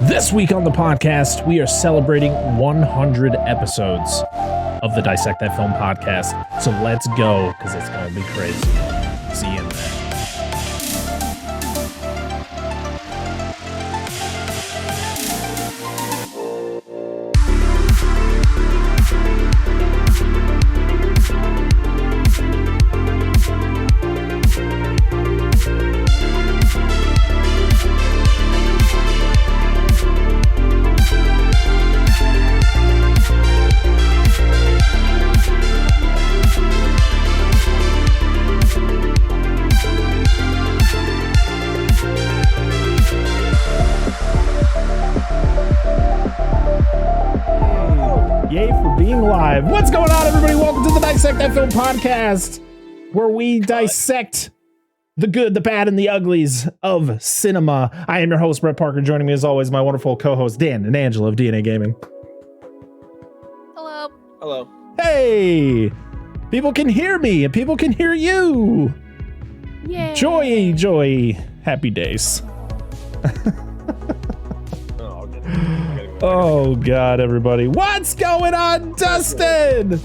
This week on the podcast, we are celebrating 100 episodes of the Dissect That Film podcast. So let's go, because it's going to be crazy. See you in there. What's going on, everybody? Welcome to the Dissect That Film podcast, where we dissect the good, the bad, and the uglies of cinema. I am your host, Brett Parker. Joining me, as always, my wonderful co-hosts, Dan and Angela of DNA Gaming. Hello. Hello. Hey! People can hear me, and people can hear you! Yay! Joy! Happy days. Oh, God, everybody. What's going on, Dustin?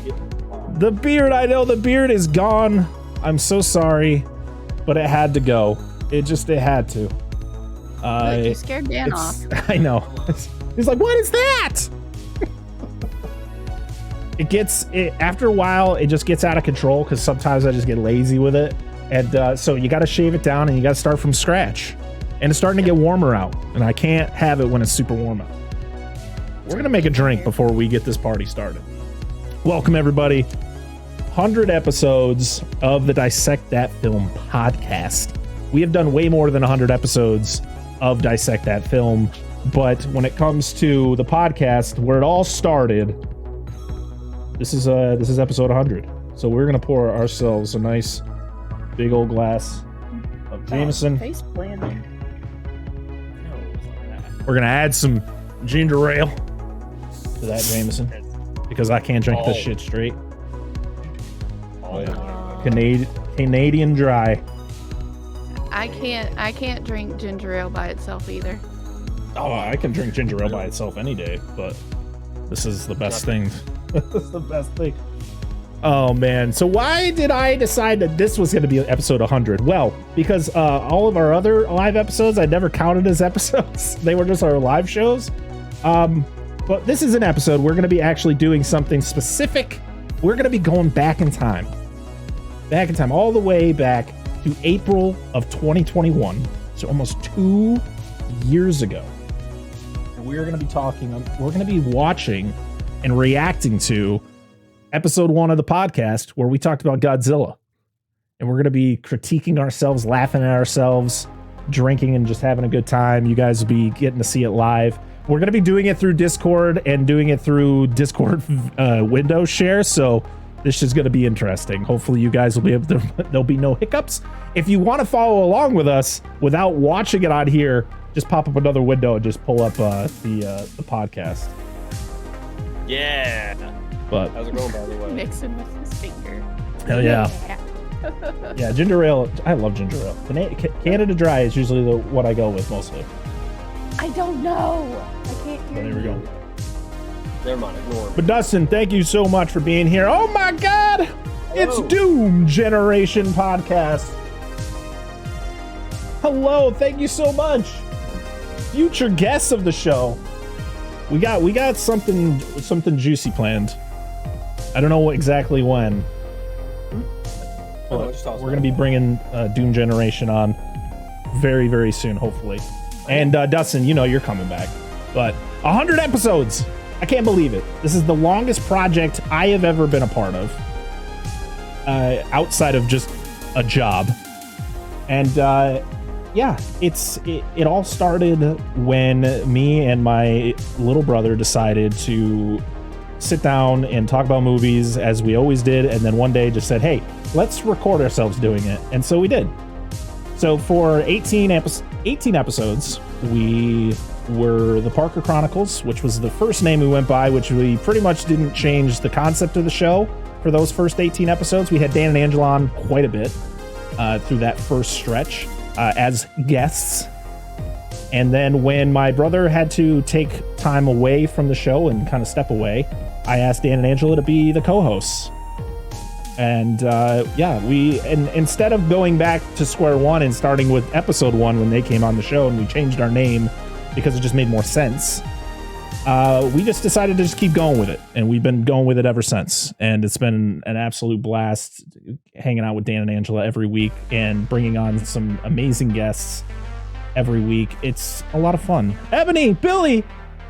The beard, I know the beard is gone. I'm so sorry, but it had to go. It had to. Look, you scared Dan off. I know. He's like, what is that? After a while, it just gets out of control because sometimes I just get lazy with it. And so you got to shave it down and you got to start from scratch. And it's starting to get warmer out, and I can't have it when it's super warm out. We're going to make a drink before we get this party started. Welcome, everybody. 100 episodes of the Dissect That Film podcast. We have done way more than 100 episodes of Dissect That Film, but when it comes to the podcast, where it all started, this is episode 100. So we're going to pour ourselves a nice big old glass of Jameson. Face planting. We're going to add some ginger ale to that Jameson because I can't drink this shit straight. Canadian dry. I can't drink ginger ale by itself either. Oh, I can drink ginger ale by itself any day, but this is the best thing. This is the best thing. Oh man, so why did I decide that this was going to be episode 100? Well, because all of our other live episodes I never counted as episodes. They were just our live shows. But this is an episode. We're going to be actually doing something specific. We're going to be going back in time, all the way back to April of 2021. So almost 2 years ago. And we're going to be watching and reacting to episode 1 of the podcast where we talked about Godzilla. And we're going to be critiquing ourselves, laughing at ourselves, drinking and just having a good time. You guys will be getting to see it live. We're going to be doing it through Discord and doing it through Discord window share. So this is going to be interesting. Hopefully you guys will be able to, there'll be no hiccups. If you want to follow along with us without watching it on here, just pop up another window and just pull up the podcast. Yeah. But how's it going, by the way? Mixing with his finger. Hell yeah. Yeah, ginger ale. I love ginger ale. Canada Dry is usually what I go with mostly. I don't know. I can't hear. There we go. Never mind, ignore him. But Dustin, thank you so much for being here. Oh my God, it's Doom Generation Podcast. Hello, thank you so much. Future guests of the show. We got something we're don't know exactly when. But we're going to be bringing Doom Generation on very, very soon, hopefully. And Dustin, you know you're coming back. But 100 episodes. I can't believe it. This is the longest project I have ever been a part of. Outside of just a job. And yeah, it all started when me and my little brother decided to sit down and talk about movies as we always did, and then one day just said, hey, let's record ourselves doing it. And so we did. So for 18 episodes, we were the Parker Chronicles, which was the first name we went by, which we pretty much didn't change the concept of the show for those first 18 episodes. We had Dan and Angela on quite a bit through that first stretch as guests. And then when my brother had to take time away from the show and kind of step away, I asked Dan and Angela to be the co-hosts. And instead of going back to square one and starting with episode 1 when they came on the show and we changed our name because it just made more sense, we just decided to just keep going with it. And we've been going with it ever since. And it's been an absolute blast hanging out with Dan and Angela every week and bringing on some amazing guests every week. It's a lot of fun. Ebony, Billy,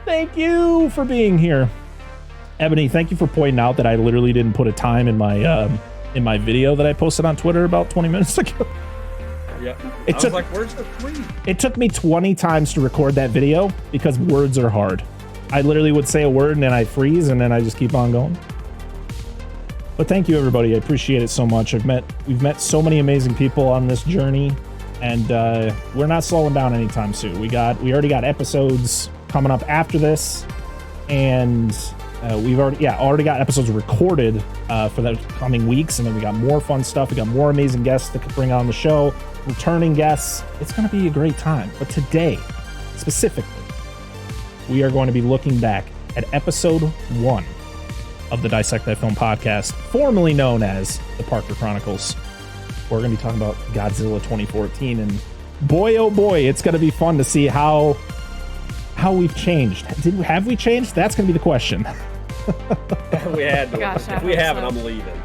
thank you for being here. Ebony, thank you for pointing out that I literally didn't put a time in my video that I posted on Twitter about 20 minutes ago. Yeah. I was like, where's the tweet? It took me 20 times to record that video because words are hard. I literally would say a word and then I freeze and then I just keep on going. But thank you, everybody. I appreciate it so much. We've met so many amazing people on this journey, and we're not slowing down anytime soon. We already got episodes coming up after this, and we've already got episodes recorded for the coming weeks, and then we got more fun stuff. We got more amazing guests that could bring on the show, returning guests. It's going to be a great time. But today, specifically, we are going to be looking back at episode 1 of the Dissect That Film podcast, formerly known as the Parker Chronicles. We're going to be talking about Godzilla 2014, and boy, oh boy, it's going to be fun to see how we've changed. Have we changed? That's going to be the question. We had to. Gosh, if we haven't, I'm leaving.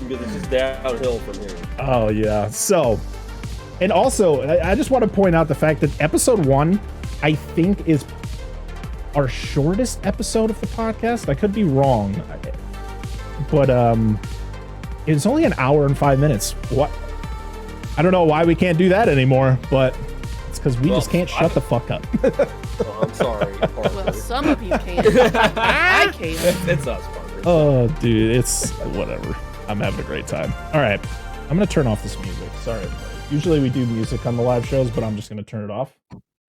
Because it's just downhill from here. Oh, yeah. So, and also, I just want to point out the fact that episode 1, I think, is our shortest episode of the podcast. I could be wrong, but it's only an hour and 5 minutes. What? I don't know why we can't do that anymore, but it's because we just can't shut the fuck up. Oh, I'm sorry, Parker. Well, some of you can. I can't. It's us, Parker. Oh, dude, it's whatever. I'm having a great time. All right, I'm gonna turn off this music. Sorry, everybody. Usually we do music on the live shows, but I'm just gonna turn it off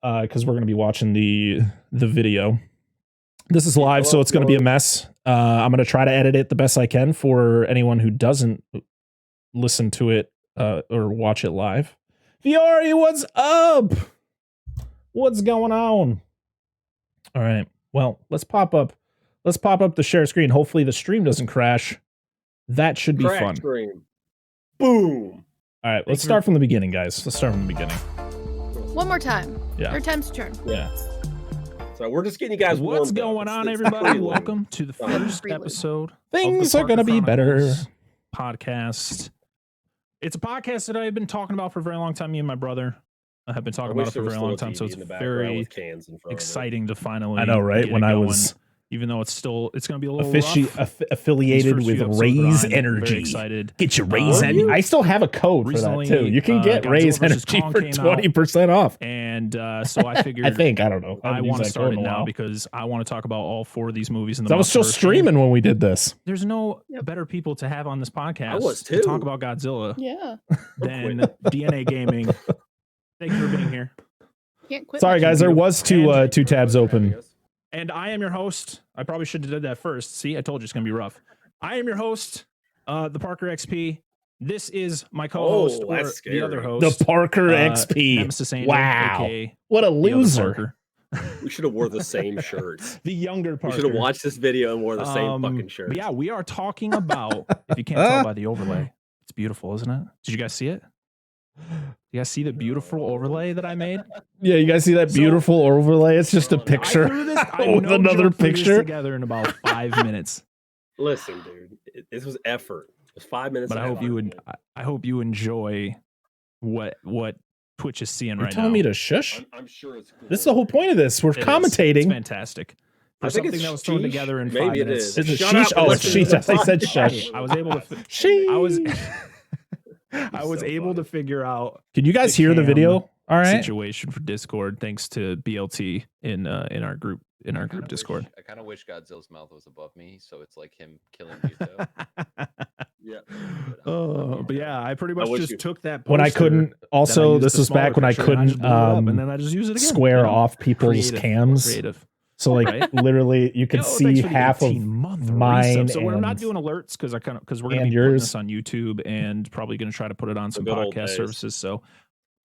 because we're gonna be watching the video. This is live, so it's gonna be a mess. I'm gonna try to edit it the best I can for anyone who doesn't listen to it or watch it live. Fiore, what's up? What's going on? All right. Well, let's pop up the share screen. Hopefully the stream doesn't crash. That should be fun. Scream. Boom. All right, let's start from the beginning, guys. Let's start from the beginning. One more time. Yeah. Third time's a charm. Yeah. So we're just getting you guys. What's going on, everybody? Welcome to the first Prelude. episode. Things are going to be better. Podcast. It's a podcast that I've been talking about for a very long time. Me and my brother have been talking about it for a very long time. So it's very exciting to finally. I know, right? When I was, even though it's going to be a little affiliated with Raise Energy. Very excited. Get your Raise Energy. I still have a code for that too. You can get Raise Energy for 20% off. And so I figured. I don't know. I want to start it now because I want to talk about all 4 of these movies. I was still streaming when we did this. There's no better people to have on this podcast I was too. to talk about Godzilla than DNA Gaming. Thank you for being here. Can't quit. Sorry, guys. There was two tabs open. And I am your host. I probably should have did that first. See, I told you it's going to be rough. I am your host, the Parker XP. This is my co-host, or the other host. The Parker XP. Nemesis Angel, wow. AKA what a loser. We should have wore the same shirts. The younger Parker. We should have watched this video and wore the same fucking shirts. But yeah, we are talking about, if you can't tell by the overlay, it's beautiful, isn't it? Did you guys see it? You guys see the beautiful overlay that I made? Yeah, you guys see that beautiful overlay? It's just a picture with another picture together in about 5 minutes. Listen, dude, this was effort. It was 5 minutes. But I hope you enjoy what Twitch is seeing right now. You're telling me to shush? I'm sure it's cool. This is the whole point of this. We're commentating. It's fantastic. For something that was thrown together in 5 minutes. Is it sheesh? Oh, it's sheesh. I said shush. I was able to figure out. Can you guys hear the video? All right. Situation for Discord, thanks to BLT in our group Discord. I kind of wish Godzilla's mouth was above me, so it's like him killing Yuto. Yeah. But yeah, I pretty much just took that. When I couldn't. Also, this was back when I couldn't. And then I just use it again. Square off people's cams. Creative. So like literally, you can see half of mine. So we're not doing alerts because we're going to be putting this on YouTube and probably going to try to put it on some podcast services. So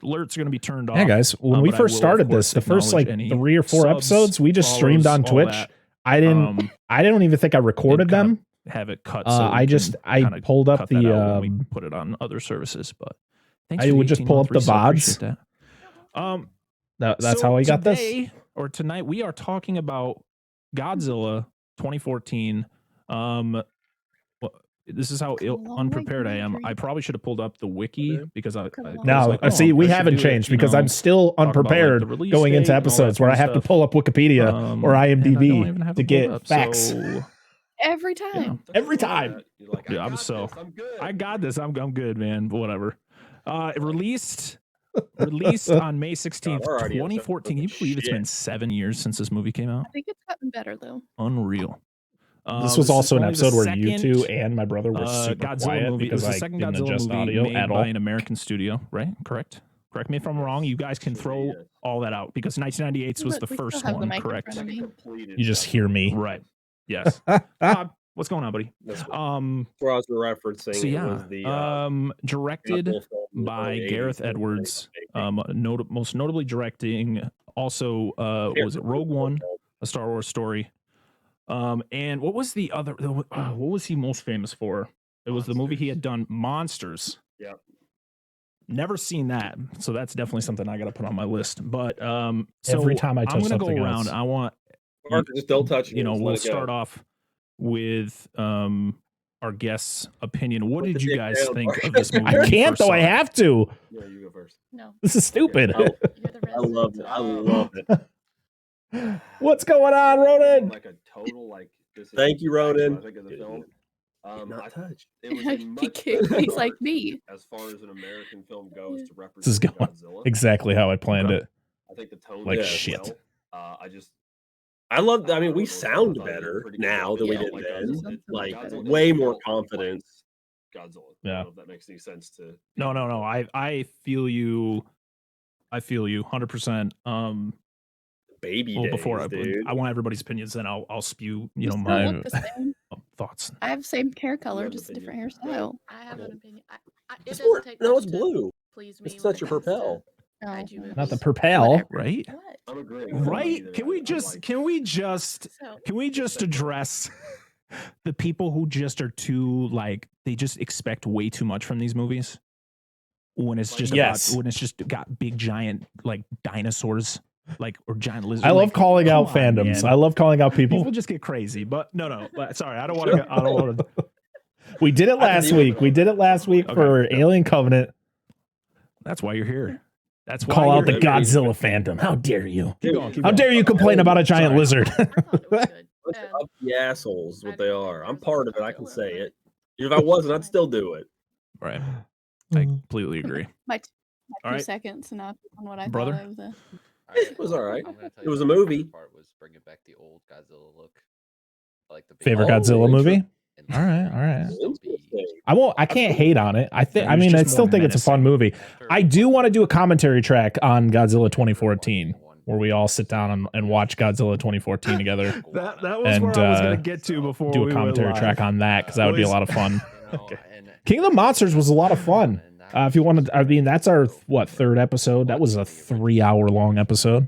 alerts are going to be turned off. Yeah, guys, when we but I first will, of started course, this, the first like acknowledge any 3 or 4 subs, episodes, we just streamed on follows, all Twitch. that. I don't even think I recorded and kind them. of have it cut. So I pulled up the when we put it on other services, but thanks I for would just pull up the VODs. That. That's how I got this. Or tonight we are talking about Godzilla 2014. This is how unprepared I am. I probably should have pulled up the wiki because I see, we haven't changed because I'm still unprepared going into episodes where I have to pull up Wikipedia or IMDb to get facts. Every time. Yeah. Every time. Yeah, I got this. I'm good, man. Whatever. Released on May 16th, 2014. Can you believe it's been 7 years since this movie came out? I think it's gotten better though. Unreal. This was also an episode where you two and my brother were super Godzilla quiet movie. because It was I the second didn't Godzilla adjust movie audio made at by all. an American studio, right? Correct me if I'm wrong. You guys can throw all that out because 1998 was the first one, correct? You just hear me. Right. Yes. What's going on, buddy? That's what I was referencing. So yeah, it was the, directed by Gareth Edwards, most notably directing also was it Rogue One, a Star Wars story, and what was the other? What was he most famous for? It was the movie he had done, Monsters. Yeah. Never seen that, so that's definitely something I got to put on my list. But so every time I touch I'm gonna something go around. else. I want just don't touch it. We'll start off with our guest's opinion. What did you guys think of this movie? I can't though. I have to. Yeah, you go first. No. This is stupid. You're the I love it. I love it. What's going on, Ronan? Like a total like. Thank you, Ronan. I think of the film. Not touch. It was a He much can't. better He's like start me. as far as an American film goes to represent This is going Godzilla. exactly how I planned it. I think the tone Like did shit. well. I love. I mean, we sound better now than we did then. Like way more confidence. Godzilla. Yeah. I don't know if that makes any sense to. No. I feel you. 100%. Baby Well, days, before dude. I want everybody's opinions, then I'll spew You still my look the same. thoughts. I have the same hair color, have an just a different opinion? hairstyle. I have an opinion. It It's doesn't more- take no, much it's to blue. please me. It's when not it your comes to propel. Oh. kaiju Not movies. the propel. Whatever. Right? What? I'm agreeing. Right? Can we just address the people who just are too like they just expect way too much from these movies when it's just when it's just got big giant like dinosaurs like or giant lizards. I love like, calling come out on, fandoms. man. I love calling out people. People just get crazy, but no. Sorry, I don't want to. We did it last week. Okay. For Alien Covenant. That's why you're here. That's why Call out the you're here. Godzilla fandom. How dare you? Keep going, keep How going. dare you complain about a giant Sorry. lizard? I thought it was good. Bunch of uppy assholes is what I they didn't think are. there I'm was part a of it. I can Godzilla, say but- it. If I wasn't, I'd still do it. Right. I completely agree. My All 2 right. seconds and on what I Brother? thought of the. It was all right. I'm gonna tell It you was a my favorite movie. Part was bringing back the old Godzilla look. I like the big Favorite Oh, Godzilla movie? and All right. Interesting. I can't hate on it. I Yeah, he's I just still more think it's a fun movie. I do want to do a commentary track on Godzilla 2014 where we all sit down and watch Godzilla 2014 together. That was And, where I was uh, gonna get to before Do we a went commentary live. track on that because that would be a lot of fun. Okay. King of the Monsters was a lot of fun. If you wanted, I mean, that's our third episode. That was a 3-hour long episode.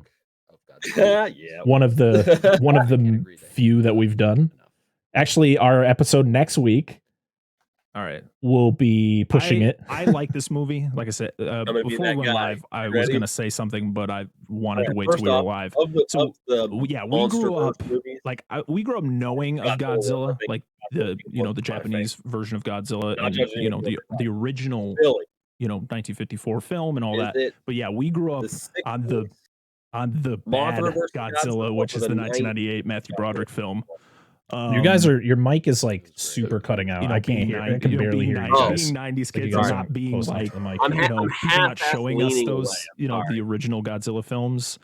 Yeah. One of the few that we've done. Actually, our episode next week All right. will be pushing it. I like this movie. Like I said, gonna be before we that went guy. live, I was Ready? going to say something, but I wanted to Alright, wait till first we were off, live. Of the, So, of the Yeah, we grew Monsterverse up movies, like we grew up knowing of Godzilla, Godzilla, like the my Japanese version of Godzilla, Not and judging anyone the original Billy, 1954 film and all is that. it But yeah, we grew up the 60s? on the bad Mothra versus Godzilla, Godzilla which or is the the 90s 1998 Matthew Broderick film. Your mic is like super cutting out. I can't hear. I can barely hear you guys. Being 90s If you kids guys and are not being close enough like, to the mic. I'm you're not half showing us leaning those, away. I'm the sorry. original Godzilla films.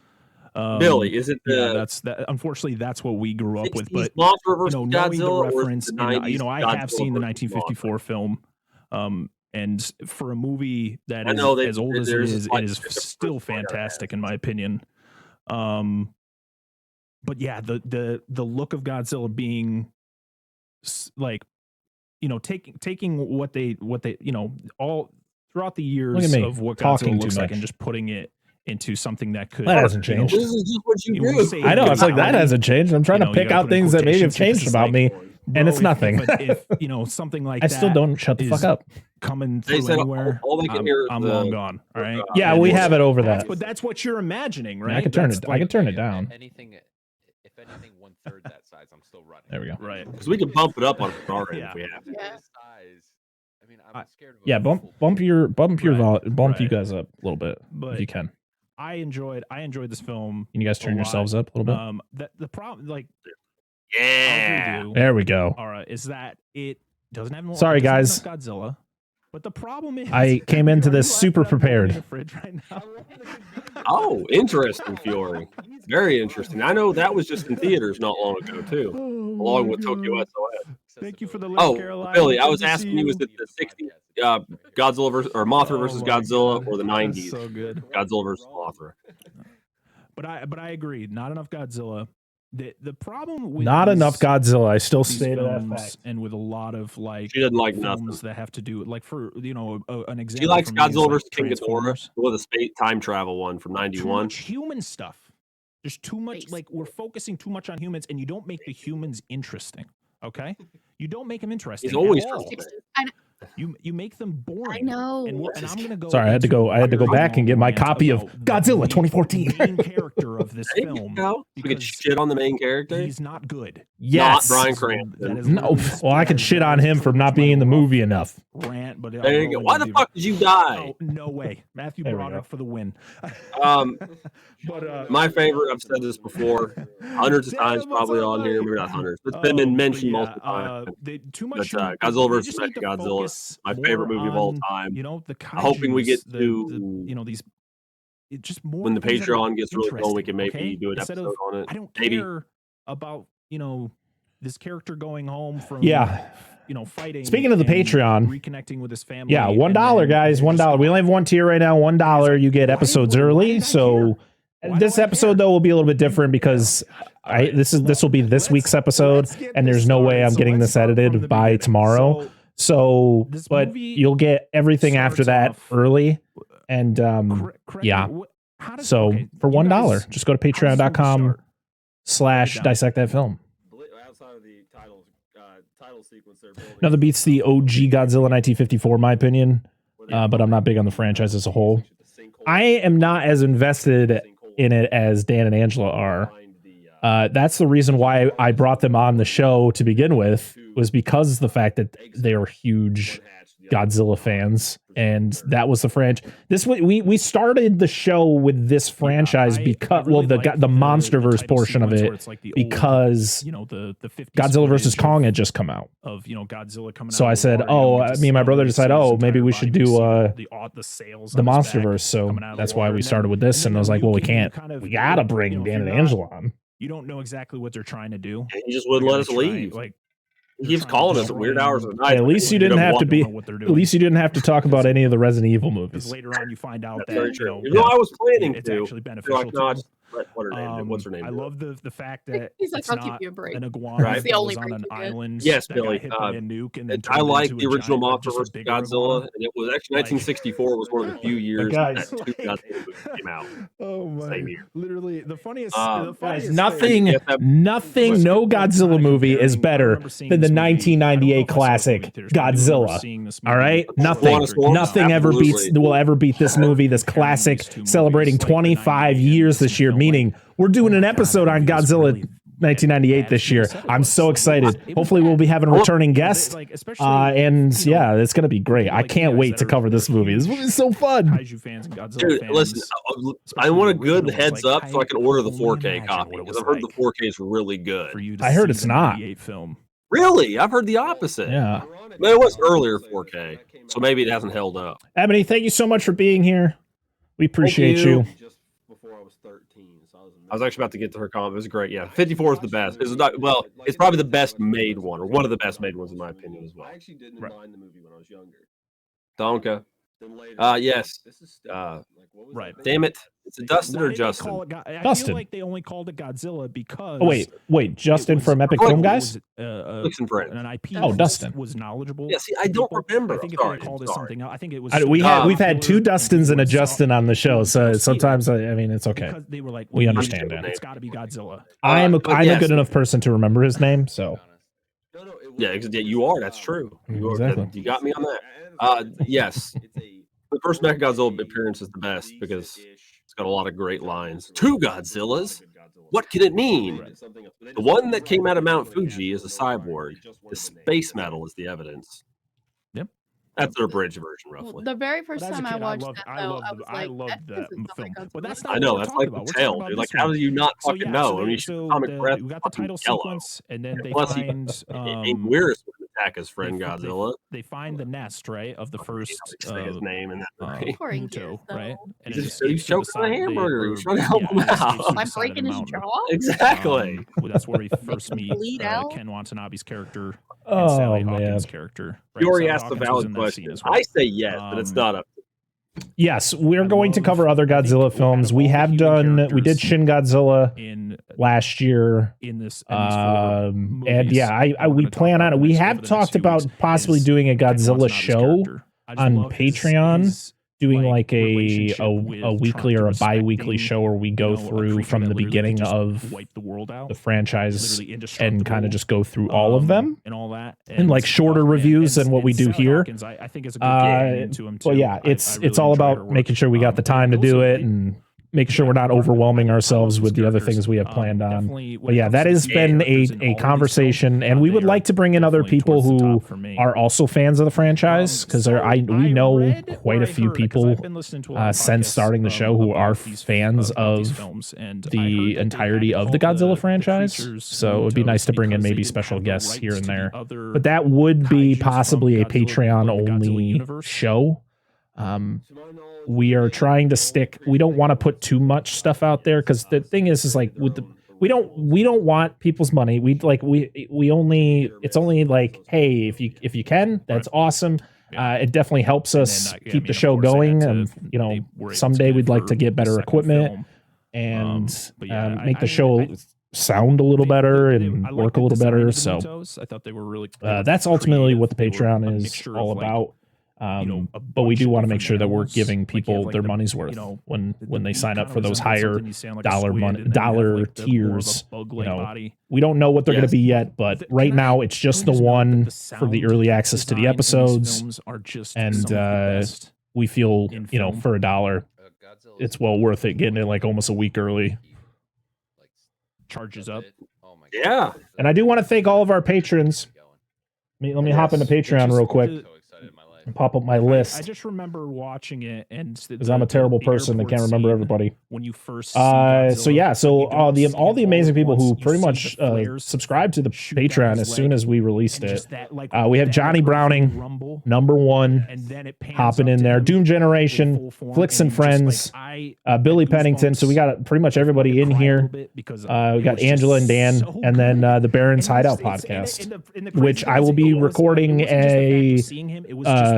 Billy, is it Yeah, the unfortunately that's what we grew up with. 60s But Mothra versus knowing Godzilla, the or is reference, it the and 90s I have Godzilla seen the versus 1954 film. And for a movie that I is know as old as it there's is, like it is different still versions of it. fantastic in my opinion. But yeah, the look of Godzilla being like, taking what they all throughout the Look years at me, of what talking Godzilla too looks like much. and just putting it into something that could. That hasn't you know, changed. This is just what you when do. you say I know. It's like that mentality, hasn't changed. I'm trying you to know, you pick gotta out put in things that maybe have quotations because changed it's about like, me, bro, and it's nothing. If you know something like I that, still don't shut the fuck is up. coming They through said anywhere, all they can hear is I'm the- long gone. All right. Yeah, And we it's- have it over that's- that. But that's what you're imagining, right? I can turn That's it. I can turn it Yeah, down. Anything, if anything, 1/3 that size, I'm still running. There we go. Right. Because we can bump it up on our end if we have to. Yeah. This size, I mean, I'm scared of. Yeah, bump your Right, bump you right. guys up a little bit But if you can. I enjoyed this film. Can you guys turn a lot. yourselves up a little bit? The problem, like, Yeah. I'll do, There we go. all right, is that it doesn't have. Sorry, it doesn't have guys. enough Godzilla. But the problem is, I came into this super prepared. In the fridge right now. Oh, interesting, Fiore. Very interesting. I know that was just in theaters not long ago too, along with Tokyo SOS. Thank you for the link, Oh, Caroline. Billy, I Good was to asking see you, was it the 60s Godzilla versus or Mothra versus Oh my Godzilla, God. or the That's 90s so good. Godzilla versus Mothra? But I agree. Not enough Godzilla. The problem with Not enough Godzilla. I still these stay to that films fact. and with a lot of like She doesn't like films nothing. that have to do like for an example. She likes for me is, Godzilla like, versus King Ghidorah, Transformers. well, the space time travel one from Too '91. much human stuff. There's too much Space. like we're focusing too much on humans, and you don't make the humans interesting. Okay, you don't make them interesting. He's always at all. interesting. You make them boring. I know. And I'm gonna go. Sorry, I had to into go. I had to go a back and get my rant copy of about the Godzilla main- 2014. main character of this There you film. go. We could because shit on the main character. He's not good. Yes. Not Bryan That Cranston. is No. literally Well, I could shit on him for not being in the movie enough. Rant, but There you go. Why the fuck did you die? Oh, no way. Matthew There we Broderick go. for the win. Um, But my favorite. I've said this before, hundreds of times probably on here. Maybe not hundreds. It's been mentioned multiple times. Too much. But Godzilla versus Mechagodzilla, my favorite movie of all time. You know, the Hoping we get kaijus, to you know these. Just more when the things that are Patreon gets really going, we can maybe interesting, do an Instead episode of, on it. I don't Maybe. care about this character going home from Yeah. Fighting. Speaking of the and Patreon, reconnecting with his family. Yeah, and $1, then guys. they're just $1. We only have one tier right now. $1. You get episodes early. So this episode though will be a little bit different because this will be this week's episode, and there's no way I'm getting this edited by tomorrow. So, but you'll get everything after that early, and yeah. So for $1, just go to patreon.com/dissect that film. Outside of the title sequence, they're building Another beats the OG Godzilla 1954, in my opinion, but I'm not big on the franchise as a whole. I am not as invested in it as Dan and Angela are. That's the reason why I brought them on the show to begin with, was because of the fact that they are huge Godzilla fans, and that was the franchise. We started the show with this franchise because the MonsterVerse portion of it, because the 50s Godzilla versus footage Kong had just come out. of Godzilla coming So out I of the said, water, me and my brother decided, maybe we should do the sales the on his back MonsterVerse. So coming out of the that's why water, we and started then- with this, and and I was then like, you well, we can can't. kind of, We gotta bring if Dan you're and not- Angela on. You don't know exactly what they're trying to do. And he just wouldn't They're let us gonna try, leave. Like He keeps calling us at weird hours of the night. At least you didn't have to be. At least you didn't have to talk about any of the Resident Evil because movies. later on you find out That's very that true. You know, I was planning it's to. actually They're beneficial like, to no, them. just let what's her name? I do it. love the fact that He's like, it's I'll give not you a break. an iguana Right. It's the that only was on break an you get. island. Yes, that got Billy, hit by a nuke and then I turned like into the a original giant, Mothra just a versus bigger Godzilla, iguana. and it was actually Like- 1964 was one of the few years guys- that two Godzilla movies came out. Oh my! Same year. Literally, the funniest. Guys, Guys, thing- nothing, no Godzilla movie is better than the 1998 classic Godzilla. All right, nothing will ever beat this movie, this classic, celebrating 25 years this year. Meaning, we're doing an episode on Godzilla 1998 this year. I'm so excited. Hopefully, we'll be having a returning guest, and yeah, it's gonna be great. I can't wait to cover this movie. This movie is so fun. Kaiju fans and Godzilla Dude, fans. listen, I want a good originals, heads like, up so I can order the can 4K only copy imagine what it because was I've heard the like 4K is really good. for you to I heard see it's the not. 98 film. Really, I've heard the opposite. Yeah, Man, it was earlier 4K, so maybe it hasn't held up. Ebony, thank you so much for being here. We appreciate you. just before I was 13. So I was actually about to get to her comment. It was great. Yeah, 54 is the best. It's not, well, it's probably the best made one, or one of the best made ones in my opinion as well. I actually didn't Right. mind the movie when I was younger. Donka. Yes. Right. Damn it. Is it Dustin Why or did they Justin? call it I Dustin. feel like they only called it Godzilla because. Oh wait, Justin was- from Epic Oh, Film it Guys. Flicks and Friends. An IP. Oh, that Dustin. was knowledgeable. Yeah, see, I to don't people. remember. I think if Sorry, they called it sorry. something else, I think it was. We've had two popular Dustins and a people Justin on the show, so saw- sometimes I mean it's okay. Because they were like, We well, understand that. It's got to be Godzilla. I'm a but yes. good enough person to remember his name, so Yeah, you are. That's true. You Exactly. You got me on that. Yes. The first Mechagodzilla appearance is the best because it's got a lot of great lines. Two Godzillas? What can it mean? The one that came out of Mount Fuji is a cyborg. The space metal is the evidence. Yep. That's their bridge version, Well, roughly. the very first But as a time I kid, watched loved- that, I though, loved- I was I like, loved that that doesn't sound film. like Godzilla. But that's I not know, what we're that's talking like about. the We're talking tail, about dude. this Like, how one. do you not So fucking yeah, know? so I mean, they, you should so Atomic Breath we got the fucking title yellow. sequence, and then they Unless he- find Hank Weiris would attack his friend Godzilla. They find the nest, right, of the first Say his name in that movie. Poor Engius, Muto, though. right? And He's it just- he's escapes through the choking on a side- they- hamburger. or- He's trying to help him it escapes out. through the Am I side of the breaking his mountain. jaw? Exactly. That's where we first meet Bleed out? Ken Watanabe's character and Oh, Sally man. Hawkins' character. Right? Fiore Sally asked a Hawkins was valid in that scene question. as well. I say yes, but it's not up. yes, we're I going to love- cover other I think Godzilla out films. of We all the have human done. We did characters Shin Godzilla in last year. in this in these four And movies yeah, that we're we gonna talk plan about on it. in We the next- have over the next talked few about weeks possibly is doing a Ken Godzilla Watanabe's show character. I just on love Patreon, doing like a relationship with weekly trying or to a bi-weekly respecting, show where we go a through creature from that the literally beginning could just of wipe the world out, the franchise literally and indestructible, kind of just go through all of them. and all that, And, like, shorter reviews than what we do Sally here. Hawkins, I think is a good getting into him too. But yeah, I it's really all enjoy her about work. making sure we got the time to those do are it great. and making sure we're not overwhelming ourselves with the other things we have planned on. But yeah, that has been a conversation, and we would like to bring in other people who are also fans of the franchise, because we know quite a few people since starting the show who are fans of the entirety of the Godzilla franchise. So it would be nice to bring in maybe special guests here and there. But that would be possibly a Patreon only show. We are trying to stick. We don't want to put too much stuff out there, because the thing is like with the we don't want people's money. We only, it's only like, hey, if you can, that's awesome. It definitely helps us keep the show going, and someday we'd like to get better equipment and make the show sound a little better and work a little better. So I thought they were really that's ultimately what the Patreon is all about. But we do want to make sure that we're giving people their money's worth when they sign up for those higher dollar tiers. We don't know what they're going to be yet, but right now it's just the one for the early access to the episodes, and we feel for $1, it's well worth it getting it like almost a week early. Charges up. Yeah, and I do want to thank all of our patrons. Let me hop into Patreon real quick. Pop up my list. I just remember watching it, and because I'm a terrible person that can't remember everybody. When you first so all the amazing people who pretty much subscribe to the Patreon as soon as we released it. We have Johnny Browning, #1, hopping in there. Doom Generation, Flicks and Friends, Billy Pennington. So we got pretty much everybody in here. We got Angela and Dan, and then the Baron's Hideout podcast, which I will be recording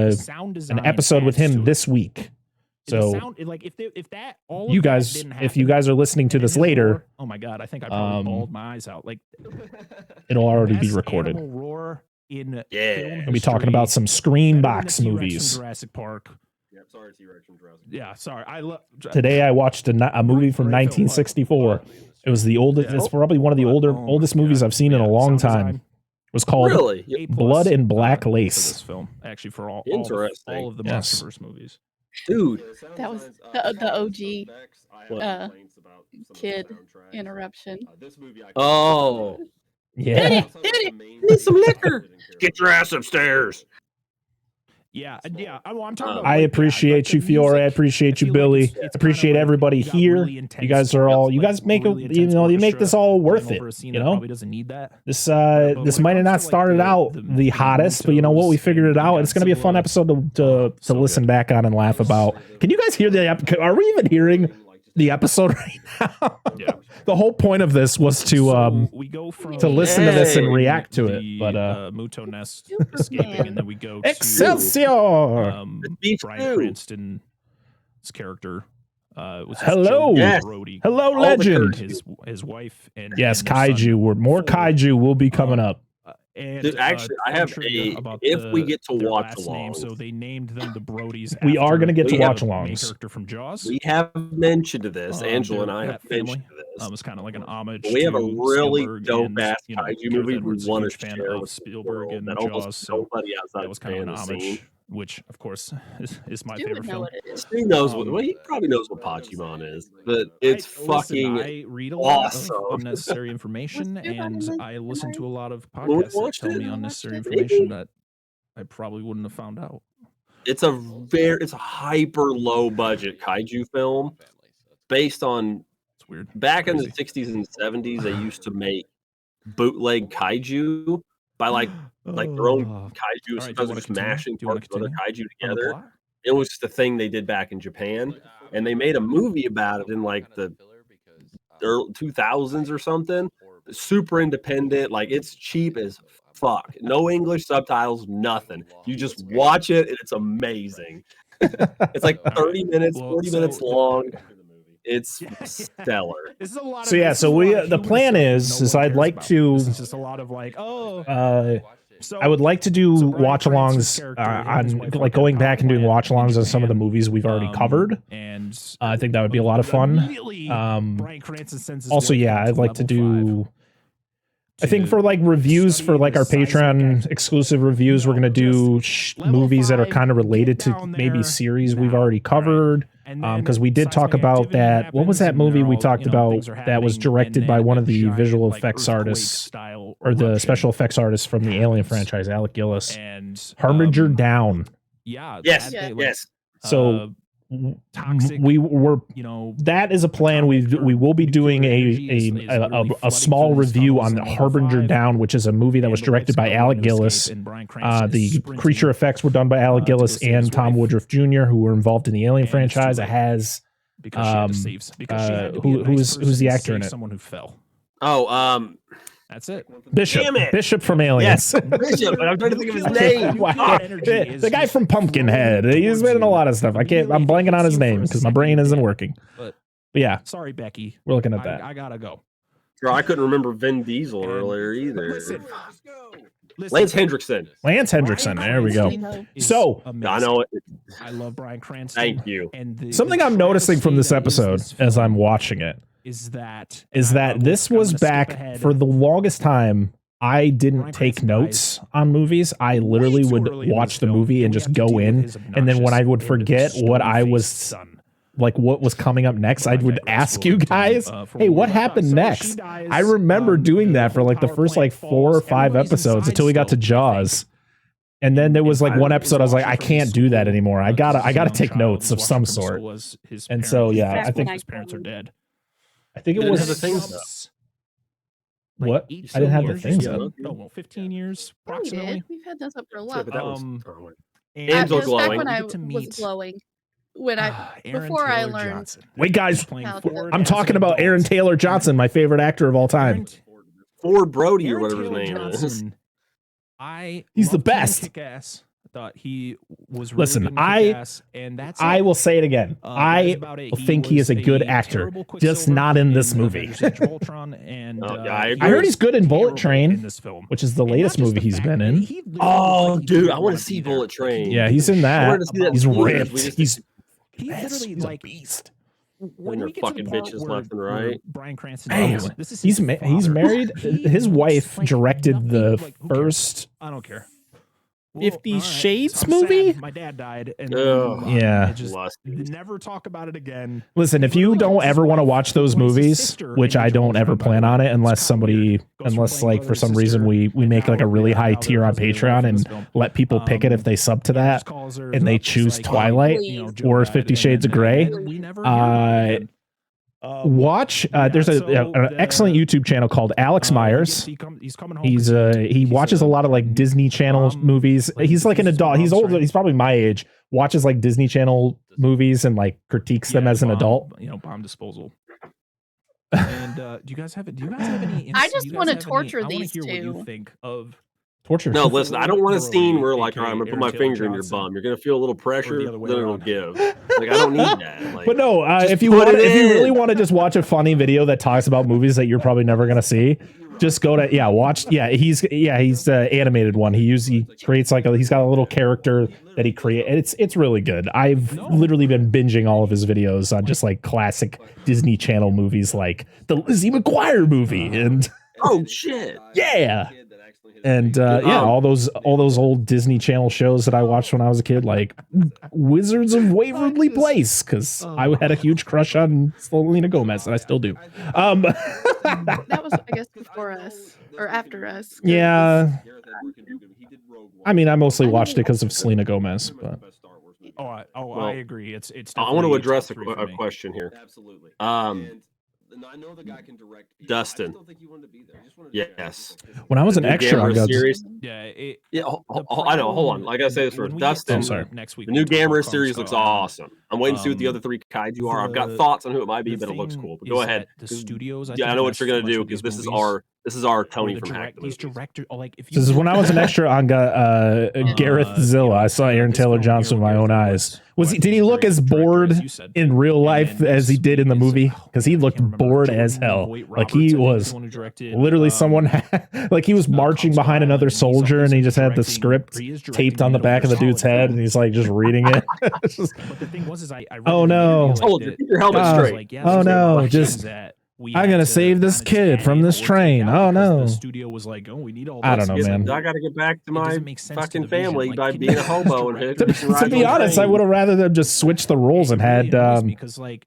an episode with him this week. So you guys, if you guys are listening to this later, oh my god, I think I probably bawled my eyes out. Like it'll already be recorded. Roar in We'll be talking about some Screenbox movies. Jurassic Park. Yep, sorry, T-Rex from Jurassic Park. Yeah, sorry. I love. Today I watched a movie from 1964. It was the oldest. It's probably one of the oldest movies I've seen in a long time. It was called Blood and Black Lace. For this film, actually, for all of the Yes. Monsterverse movies. dude. That was the OG kid interruption. Oh, Yeah. need some liquor. Get your ass upstairs. Yeah. I'm talking about. I appreciate you, Fiore. I appreciate you, Billy. I appreciate everybody here. You guys are all. You guys make you make this all worth it. Probably doesn't need that. This might have not started out the hottest, but you know what? We figured it out. It's gonna be a fun episode to listen back on and laugh about. Can you guys hear the? Are we even hearing the episode right now. Yeah. The whole point of this was to we go from to listen to this and Hey. react to it. the, But Muto Nest Superman. escaping, and then we go to Excelsior! Beef Bryan stew. Cranston's character. Was his Hello. Joe Yes. Brody, Hello, All the legend. his wife, and Yes, and their son. kaiju. More Full. kaiju will be coming up. And Dude, actually, I fun have trivia a- about if we the- get to their watch last name. alongs. So they named them the Brodies. We are after gonna get to the watch main alongs. character from Jaws. We have mentioned this. Angela and I they're have that family. mentioned this. It's kind of like an homage. We have a to really Spielberg dope and, ass you know, kaiju Gareth movie we Edwards, want huge to fan share of with the Spielberg world and that Jaws. almost So nobody outside that was of kind of Japan an has homage, seen. which of course is my Stu favorite would know film. what it is. Who knows Um, what? Well, he probably knows what Pachimon is, but it's fucking. I read a lot awesome. of unnecessary information, Was Stu not in and this I listen to already? a lot of When we podcasts that watched tell it? me I unnecessary watched it. information that I probably wouldn't have found out. It's a hyper low budget kaiju film based on It's weird. back in the Crazy. 60s and 70s. They used to make bootleg kaiju by like their own kaiju, All right, as do you opposed wanna to just continue? mashing Do you wanna parts of other kaiju On the together. plot? It was just a thing they did back in Japan, and they made a movie about it in like the early 2000s or something. Super independent, like it's cheap as fuck. No English subtitles, nothing. You just watch it, and it's amazing. It's like 30 minutes, Well, 40 so- minutes long. It's stellar. This is a lot of. So yeah, this so is a we lot of the human plan stuff that is no one I'd cares like about. to This is just a lot of like, I would like to do So Bryan watch Cranston's alongs character, him and his on wife like work on going a back and doing power watch plant alongs in on some of the Japan. movies we've already covered. And I think that would be a lot of fun. immediately, Bryan Cranston sends his Also, wife yeah, down I'd like to level do. I think for like reviews study for like our the seismic Patreon activity. exclusive reviews, we're No, gonna do just level movies that are 5, kind of related get to down maybe there series we've now, already all right? covered. And then Because we did talk seismic about activity that. What was happens, that and movie they're we all, talked you know, things about are that was happening, directed and by then one a of the giant, visual like, effects artists earthquake-style or the eruption special effects artist from the Alien happens. franchise, Alec Gillis? And Harbinger Down. Yeah. Yes, that, like, yes. So toxic, we were you know, that is a plan. We will be doing a small review on the Harbinger Down, which is a movie that was directed by Alec Gillis. The creature effects were done by Alec Gillis and Tom Woodruff Jr., who were involved in the Alien franchise. It has because she had to save, because she had to be a nice who's the person actor and in save it? Someone who fell. Oh, That's it. Bishop. Damn it. Bishop from Aliens. yes, Bishop. I'm trying to think of his name. Wow. The guy from Pumpkinhead. He's been in a lot of stuff. I'm blanking on his name because my brain isn't working. But yeah, sorry, Becky. we're looking at that. I gotta go. Bro, I couldn't remember Vin Diesel And- earlier either. Listen, Lance Hendrickson. Lance Hendrickson. There we go. So, I know it. I love Bryan Cranston. Thank you. And something I'm noticing from this episode as I'm watching it is that this was back for the longest time. I didn't Bryan take Cranston notes on movies. I literally too would early in watch this the film, movie and we just have to go deal with in, his and then when I would obnoxious forget and what I stone-faced was son. like, what was coming up next, I would digress. ask you We'll continue, guys, for hey, when what we- happened so next? she dies, I remember doing that for like the power first like plant 4 or falls, 5 everybody's episodes inside until we got to still, I think. Jaws. And then there was like one episode I was like, I can't do that anymore. I gotta Young take child notes who's of some watching from sort. Sola's, his And parents- so, yeah, I think- his parents are dead. I think it Didn't was have the things up. what? Like, I didn't have the years, things yeah. up. No, well, 15 years Yeah, we approximately. did. We've had those up for a Yeah, while. but that was. Um, oh, And Hands It are was back glowing. when I We get to was meet, glowing. When I Aaron before I Taylor learned. Johnson, Wait, guys, who's playing I'm Ford I'm as talking an about Aaron adult. Taylor Johnson, my favorite actor of all time. Aaron- Ford Brody or Aaron whatever his Taylor name is. Johnson, I He's the loved him in best. Kick-Ass. I thought he was really Listen, good in I- Kick-Ass, and that's I it. will say it again. That's I about it. think he is a was good actor, terrible just Quicksilver not in this in movie. Avengers Age of Ultron, and Oh, yeah, I he agree. I heard was he's good in Bullet terrible Train, in this film. which is the And latest not just movie the he's fact been that in. he literally Oh, looked like he dude, didn't I wanna wanna see be there. Bullet Like, he Train. didn't Yeah, give he's a in shit that. wanted to see that about He's in the theaters. ripped. We just- He's He yes, literally he's a like beast. when they're we get to the fucking part bitches where, left and where right. Bryan Cranston, Damn. this is He's his he's father. married. He His wife like directed nothing, the like, who cares? first I don't care. 50 all right, Shades I'm movie? sad. My dad died, and Ugh. Yeah. I just Lost. never talk about it again. Listen, if you Literally, don't his ever want to wife watch those was his movies, sister which in I Age of don't ever Ultron, by plan the on way. it, unless It's kinda weird. somebody, Goes from unless playing like brother for and some sister, reason we and make like a now really now high they're tier on husband and wife Patreon in this and film. let people pick it if they sub to He just that, calls her and they up, it's choose like, Twilight you know, Joe or died, 50 and Shades of then Grey. we never hear about it again. Watch. There's an excellent YouTube channel called Alex Myers. He's coming home. He watches a lot of like Disney Channel movies. He's like an adult. He's older. He's probably my age. Watches like Disney Channel movies and like critiques them as an adult. Bomb disposal. And do you guys have any? I just want to torture these two. What you two. think of Torture? No, listen, I don't want a scene where like, aka all right, I'm gonna put Aaron my Taylor finger in your Johnson. bum. You're gonna feel a little pressure, the then other way it'll around. give. Like, I don't need that. Like, But no, if you put want, it if you in. really want to just watch a funny video that talks about movies that you're probably never gonna see, just go to watch. He's animated one. He creates like he's got a little character that he creates. It's really good. I've literally been binging all of his videos on just like classic Disney Channel movies, like the Lizzie McGuire movie, and oh shit, yeah. And all those old Disney Channel shows that I watched when I was a kid, like Wizards of Waverly Place, because I had a huge crush on Selena Gomez, and I still do. That was, I guess, before us or after us. 'cause Yeah. I mean, I mostly watched it because of Selena Gomez, but I agree. It's. I want to definitely address top a three for me. question here. Absolutely. And I know the guy can direct. Dustin. I just don't think he wanted to be there. He just wanted to Yes. when I was an New extra on Gamera Gods, series. Yeah. Yeah, I know. Hold on. Like I say this When first, we get Dustin. to sorry. Next week, The new we'll talk about Gamera Chrome series looks Star. awesome. I'm waiting to see what the other three kaiju are. I've got the- thoughts on who it might be, the but it looks thing cool. But is go ahead. that the studios, I Yeah, I think, know what mess you're too gonna much do with because these this movies. is our Or Tony the from Hack the these Movies. director, like if you this is when I was an extra on Gareth Zilla. I saw Aaron Taylor Johnson with my own eyes. Did he look as bored in real life as he did in the movie? Because he looked bored as hell. Like he was literally someone like he was marching behind another soldier, and he just had the script taped on the back of the dude's head, and he's like just reading it. It's just, But the thing was, I Oh, no. Soldier, keep your helmet God. straight. Oh, no, just- I'm gonna save this kid from this train. Oh, no. The studio was like, oh, we need all. I don't know, this. man. I got to get back to my doesn't make sense to fucking the vision. family Like, by can being you a hobo and direct hitting this? To be honest, I would have rather them just switch the roles and had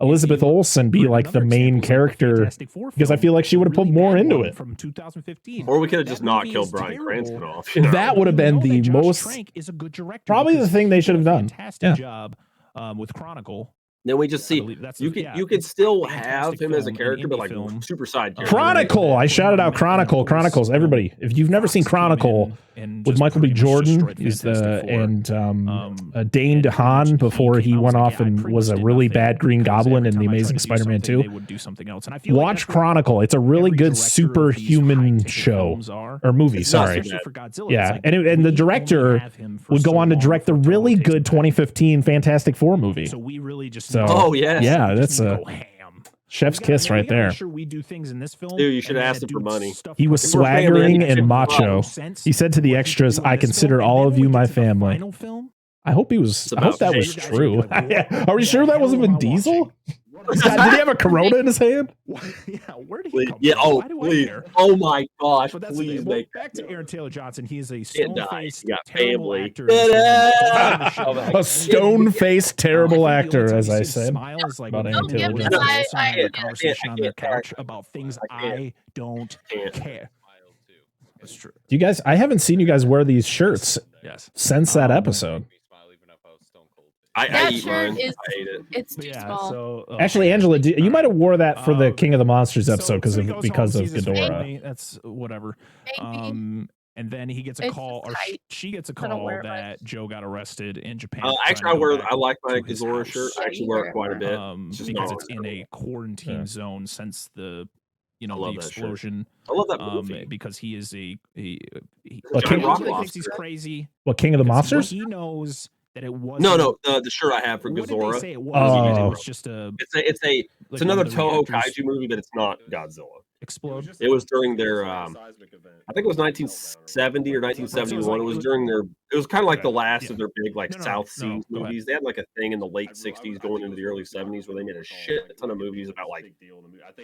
Elizabeth Olsen be like the main character, because I feel like she would have put more into it. From 2015. Or we could have just not killed Bryan Cranston off. You know? That would have been the most, is a good director. probably the thing they should have done. Fantastic Yeah. job with Chronicle. Then we just see you could still have fantastic him as a film, an character, but indie like film. super side character. Chronicle. I shouted out Chronicles. Everybody, if you've never seen Chronicle with Michael B. Jordan, he's and Dane DeHaan before he went off and was a really bad Green Goblin in The Amazing Spider-Man 2. They would do something else. And I feel Watch Chronicle. It's a really good superhuman show or movie. It's not Sorry. so bad. Yeah, and the director would go on to direct the really good 2015 Fantastic Four movie. So we really just So, Oh, yes. yeah, that's a go ham. chef's kiss right there. Sure, we do things in this film. Dude, you should and ask that him for dude's money. stuff He was fucking- We're family, swaggering and and he macho. sense He said to the what he's extras, doing in "I this consider film, and all then of when you we my get to the family." final film, I hope he was. I hope that was shit. true. Like, Are we sure that wasn't Vin Diesel? Did he have a Corona in his hand? yeah, where did he Please. come Yeah. from? Oh, Why do I please. care? Oh my gosh. But that's the Please thing. Well, make back to Aaron Taylor Johnson. He is a Can't die. stone-faced, You got terrible family. actor. Ta-da! A stone-faced, terrible I think the actor, only as time I you see him said. smile is like About when Aaron him and Taylor Woody Johnson. Harrelson I have a can't- conversation on their I can't. couch about things I can't. I don't Can't. care. That's true. You guys, I haven't seen you guys wear these shirts Yes. since that episode. I That eat shirt mine. is I ate it. it's But too yeah, small. so Actually, Angela, you might have wore that for the King of the Monsters so- episode so he because goes home, of sees his Ghidorah. family, that's whatever. Maybe. And then he gets a It's call, just or tight. she gets a I don't call wear it that Joe got arrested in Japan. Actually, I like my to his Ghidorah house. shirt. I Yeah, actually you wear wear it it quite a bit. because just it's not in a quarantine Yeah. zone since the I the love that shirt. explosion. I love that movie. Because he is he Well, Giant King- rock thinks lobster. he's crazy. What, King of the because Monsters? He knows that it was No, the shirt I have for What did they Ghidorah. say it was? Oh. It was just a It's like another one of the Toho reactors kaiju movie, but it's not Godzilla. explode. It was during their I think it was 1970 or 1971. It was during their. It was kind of like the last of their big like No, South Seas go ahead. movies. They had like a thing in the late 60s going into the early 70s where they made a shit ton of movies about like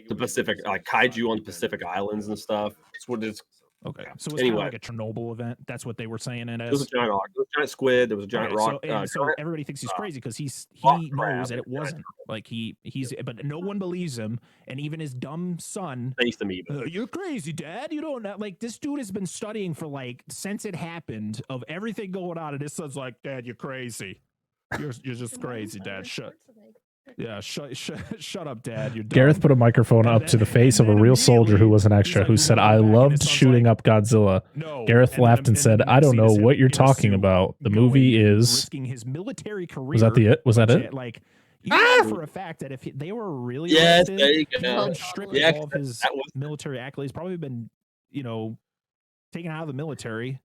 the Pacific, like kaiju on the Pacific Islands and stuff. It's what it's. Okay, so it was Anyway. kind of like a Chernobyl event. That's what they were saying it It was a as. giant rock. There was a giant squid. There was a giant Okay, rock. so giant- everybody thinks he's crazy because rock he crab knows that it and giant wasn't like he's but no one believes him, and even his dumb son. Space amoeba. You're crazy, Dad. You don't know. Like this dude has been studying for like since it happened of everything going on, and his son's like, Dad, you're crazy. You're just crazy, Dad. Shut. Yeah, shut up, Dad. You're dumb. Gareth put a microphone up to the face of a real soldier who was an extra who said, "I loved shooting up Godzilla." No. Gareth laughed and said, "I don't know what you're talking about. The movie is." risking his military career. Was that it? Was that it? Like, you know for a fact that if they were really arrested, there you he go. would strip Yeah, all of his that was- military accolades. Probably been, taken out of the military.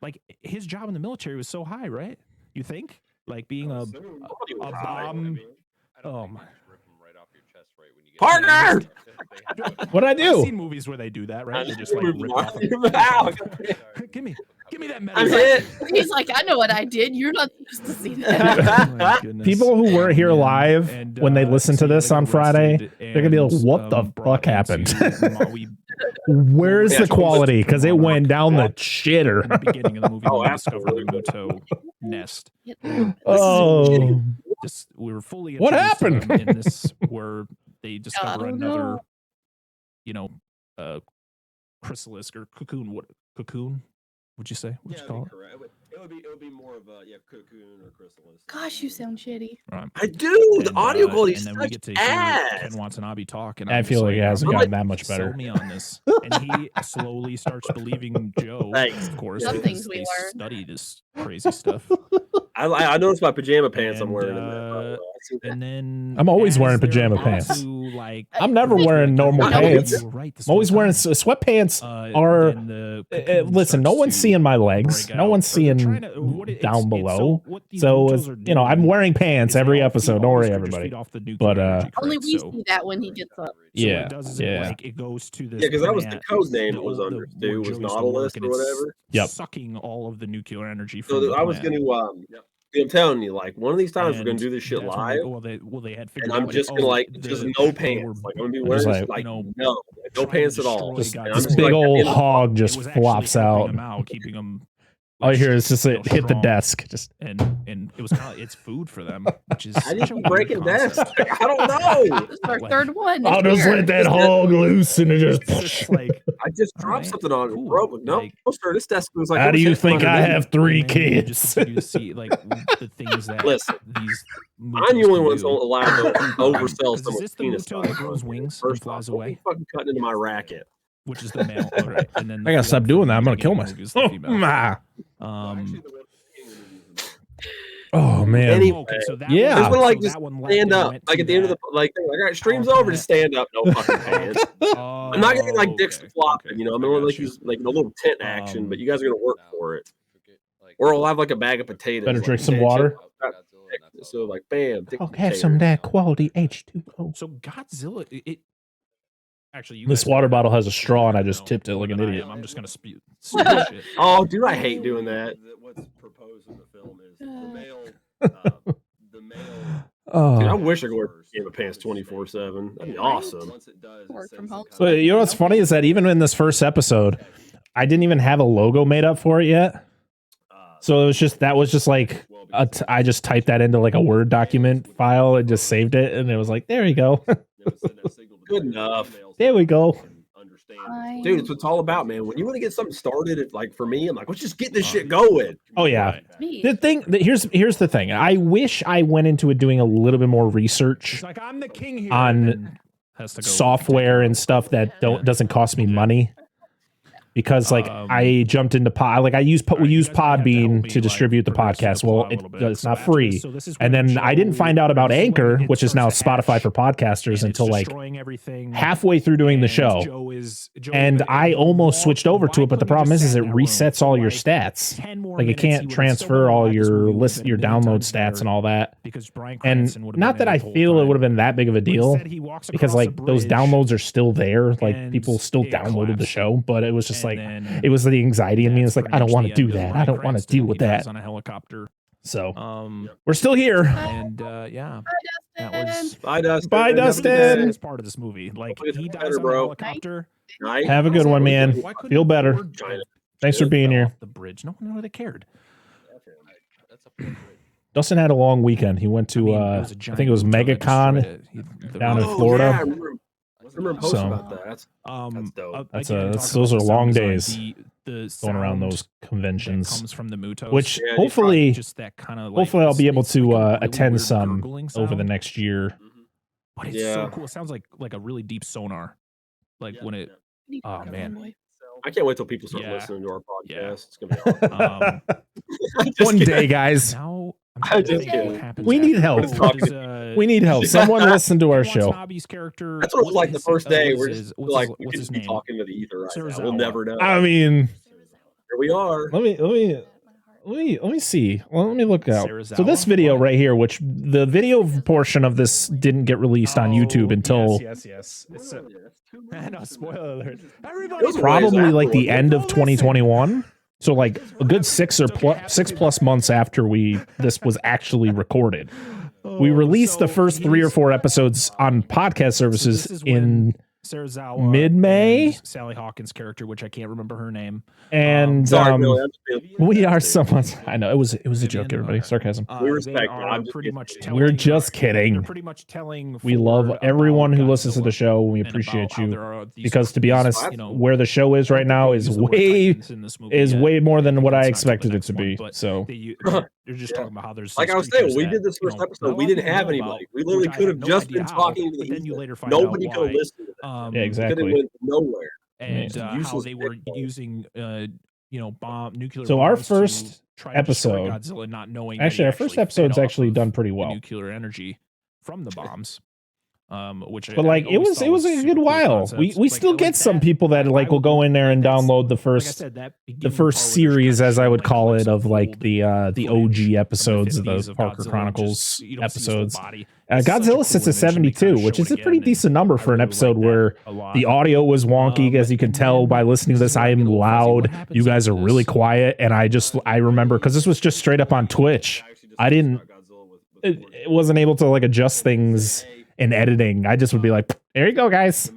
Like his job in the military was so high, right? You think? Like being a bomb. Oh my. Partner! What'd I do? I've seen movies where they do that, right? They just like rip off. Give me that medal. I'm hit. He's like, I know what I did. You're not supposed to see that. Oh my goodness. People who weren't here And, live and, when they listen to so this they on got Friday, arrested they're gonna be like, and, "What the brought fuck happened?" into Maui Where's Yeah, the quality? Because it went down the shitter. in the beginning of the movie Oh, when we discovered the absolutely. Muto nest. Oh, Just we were fully What introduced to happened? them in this where they discover don't another, know. chrysalis or cocoon. What cocoon? Would you say? What'd you call it? Correct. It would be more of a cocoon or chrysalis. Gosh, you sound shitty. Right. I do. The And, audio quality is and then we get such to hear ass. Ken Watanabe talk, and I I'm feel just like it hasn't I'm gotten that much sell better. me on this, and he slowly starts believing Joe. Thanks. Of course, Some because things we they learn. study this crazy stuff. I noticed my pajama pants I'm And, wearing in that. by the way. I see that. And then I'm always as wearing they're pajama about pants. to, like, I'm never wearing normal I know pants. You were right this I'm always whole wearing time. sweatpants. Are Listen, no one's seeing my legs. No one's seeing down below. So it's, I'm wearing pants every episode. Don't worry, everybody. But, Only we see that when he gets up. Yeah, yeah. It goes to this. Yeah, because that was the plant, code name the it was old- under the- where too, was Joe used to Nautilus work, and or it's whatever. Yep. Sucking all of the nuclear energy from So the I was plant. going to, I'm telling you, like one of these times we're going And to do this shit that's when live, they had and figured I'm out, just like, gonna oh, like the- just no they were pants. Like I'm gonna be Just wearing like, like no no trying to pants at all. destroy And Godzilla. I'm This just big like, old in the- hog It just was actually flops helping out. him out, keeping him. All you hear is just you know, hit the strong. desk. Just and it was kind of it's food for them, which is I such just a keep weird breaking desks. concept. I don't know. This is our Like, third one. I'll It's just weird. let that hog loose and it It's just. just like I just All dropped right, something on cool. it, bro. No, Like- sir, this desk was like. How it do was you hit think front I of me. have 3 and then you kids? just continue to see like the things that Listen, these. I'm Mutos the only can one that's do. allowed to oversell Because is someone's this the penis. Muto that grows wings and First flies off, don't be away? fucking cutting into my racket. Which is the male, all right? And then I gotta stop doing that. I'm gonna kill myself. myself. Oh man. Anyway. Okay, so that Yeah. one, It's when like so just that one left stand and up, went like to at the end of the that- like. All right, stream's Oh, over. Just stand up, no fucking pants. Oh, I'm not getting like dicks okay, flopping, okay, you know. I'm I gonna got like you. use like a little tent action, but you guys are gonna work Now, for it, forget, like, or I'll have like a bag of potatoes. Better like, drink some man, chill water. out. Godzilla, and that's So like, bam. dick I'll have some of potatoes. that quality H2O. So Godzilla, it actually This guys water better bottle has a straw and I know just tipped it more like an than I idiot. am. I'm just gonna spew shit. Oh, dude, I hate doing that. What's proposed in the film is the Uh. male. The male. Oh. Dude, I wish I could wear pajama pants 24/7. That'd be awesome. Once it does, it Work sends from home. some So kind of- you know what's funny is that even in this first episode, I didn't even have a logo made up for it yet. So it was just like I just typed that into like a Word document file and just saved it, and it was like, there you go. Good enough. There we go. Fine. Dude, it's what it's all about, man. When you want to get something started, it's like for me, I'm like, let's just get this shit going. Oh yeah. Right. Me. Here's the thing. I wish I went into it doing a little bit more research It's like I'm the king here. On and then has to go software and stuff that doesn't cost me money. Because like I jumped into pod, like we use Podbean to distribute the podcast. Well, it's not free. And then I didn't find out about Anchor, which is now Spotify for podcasters, until like halfway through doing the show. And I almost switched over to it, but the problem is it resets all your stats. Like it can't transfer all your download stats and all that. And not that I feel it would have been that big of a deal, because like those downloads are still there. Like people still downloaded the show, but it was just like it was the anxiety in me. It's like I don't want to do that. I don't want to deal with that. On a helicopter. So we're still here. And yeah, that was Bye, Dustin. Bye, Dustin. as part of this movie. Like Hopefully it's he dies better, on a bro. helicopter. Night. Have a good one, man. Why couldn't Feel the better. Ford China. Thanks for being fell here. off the bridge. No one really cared. That's a portrait. Dustin had a long weekend. He went to I think it was MegaCon down in Florida. Yeah, I remember him posting So- about that. That's dope. Those are long days. the going around sound those that conventions. comes from the Mutos, Which Yeah, hopefully, just that kind of like hopefully I'll be able it's like to a really attend weird some gurgling over the sound, next year. but it's so cool. It sounds like a really deep sonar, like when it. Need to Oh go man, one way. I can't wait till people start Yeah. listening to our Yeah. podcast. It's gonna be awesome. Just One kidding. day, guys. now I'm I trying to just think what kidding. happens. We need after. help. Oh, does, We need help. Someone listen to our show. Watanabe's character. That's what it was like the first day. What's We're his, just what's like his, we what's could his be name? talking to the ether right now. We'll Serizawa. never know. I mean, Here we are. let me see. Well, let me look out. So Serizawa? this video right here, which the video portion of this didn't get released on YouTube until yes. It's no spoiler alert. It Everybody was probably like the afterwards. end of 2021. So like a good 6+ months after this was actually recorded. We released the first 3 or 4 episodes on podcast services in Serizawa mid-May? and Sally Hawkins' character, which I can't remember her name. and Sorry, Billy, I'm just being we are sarcastic. somewhat. I know it was a joke, everybody. Sarcasm. We respect they it. are I'm just pretty kidding. much We're telling, just kidding. They're pretty much telling. We love forward everyone about who listens to the Godzilla show. We and appreciate about how you there are these- because, to be honest, you know, where the show is right now is way more than what I expected it to be. So they're just talking about how there's Like these I was saying, creatures we that, did this you first know, episode. not a We lot didn't of people have know anybody. about, We literally which I could had have no just idea been how, talking to but the then you ether. later find out Nobody could have why. listened to that. yeah, It exactly. could have went nowhere. And Just how useless they were Bitcoin. using nuclear So our bombs first to try to destroy episode- Godzilla, not knowing Actually, our first episode's fed off actually of done pretty the well. nuclear energy from the bombs. Which But like it was a good while. We still get some people that like will go in there and download the first series, as I would call it, of like the OG episodes of the Parker Chronicles episodes. Godzilla sits at 72, which is a pretty decent number for an episode where the audio was wonky, as you can tell by listening to this. I am loud. You guys are really quiet, and I remember because this was just straight up on Twitch. It wasn't able to like adjust things in editing. I just would be like, there you go, guys.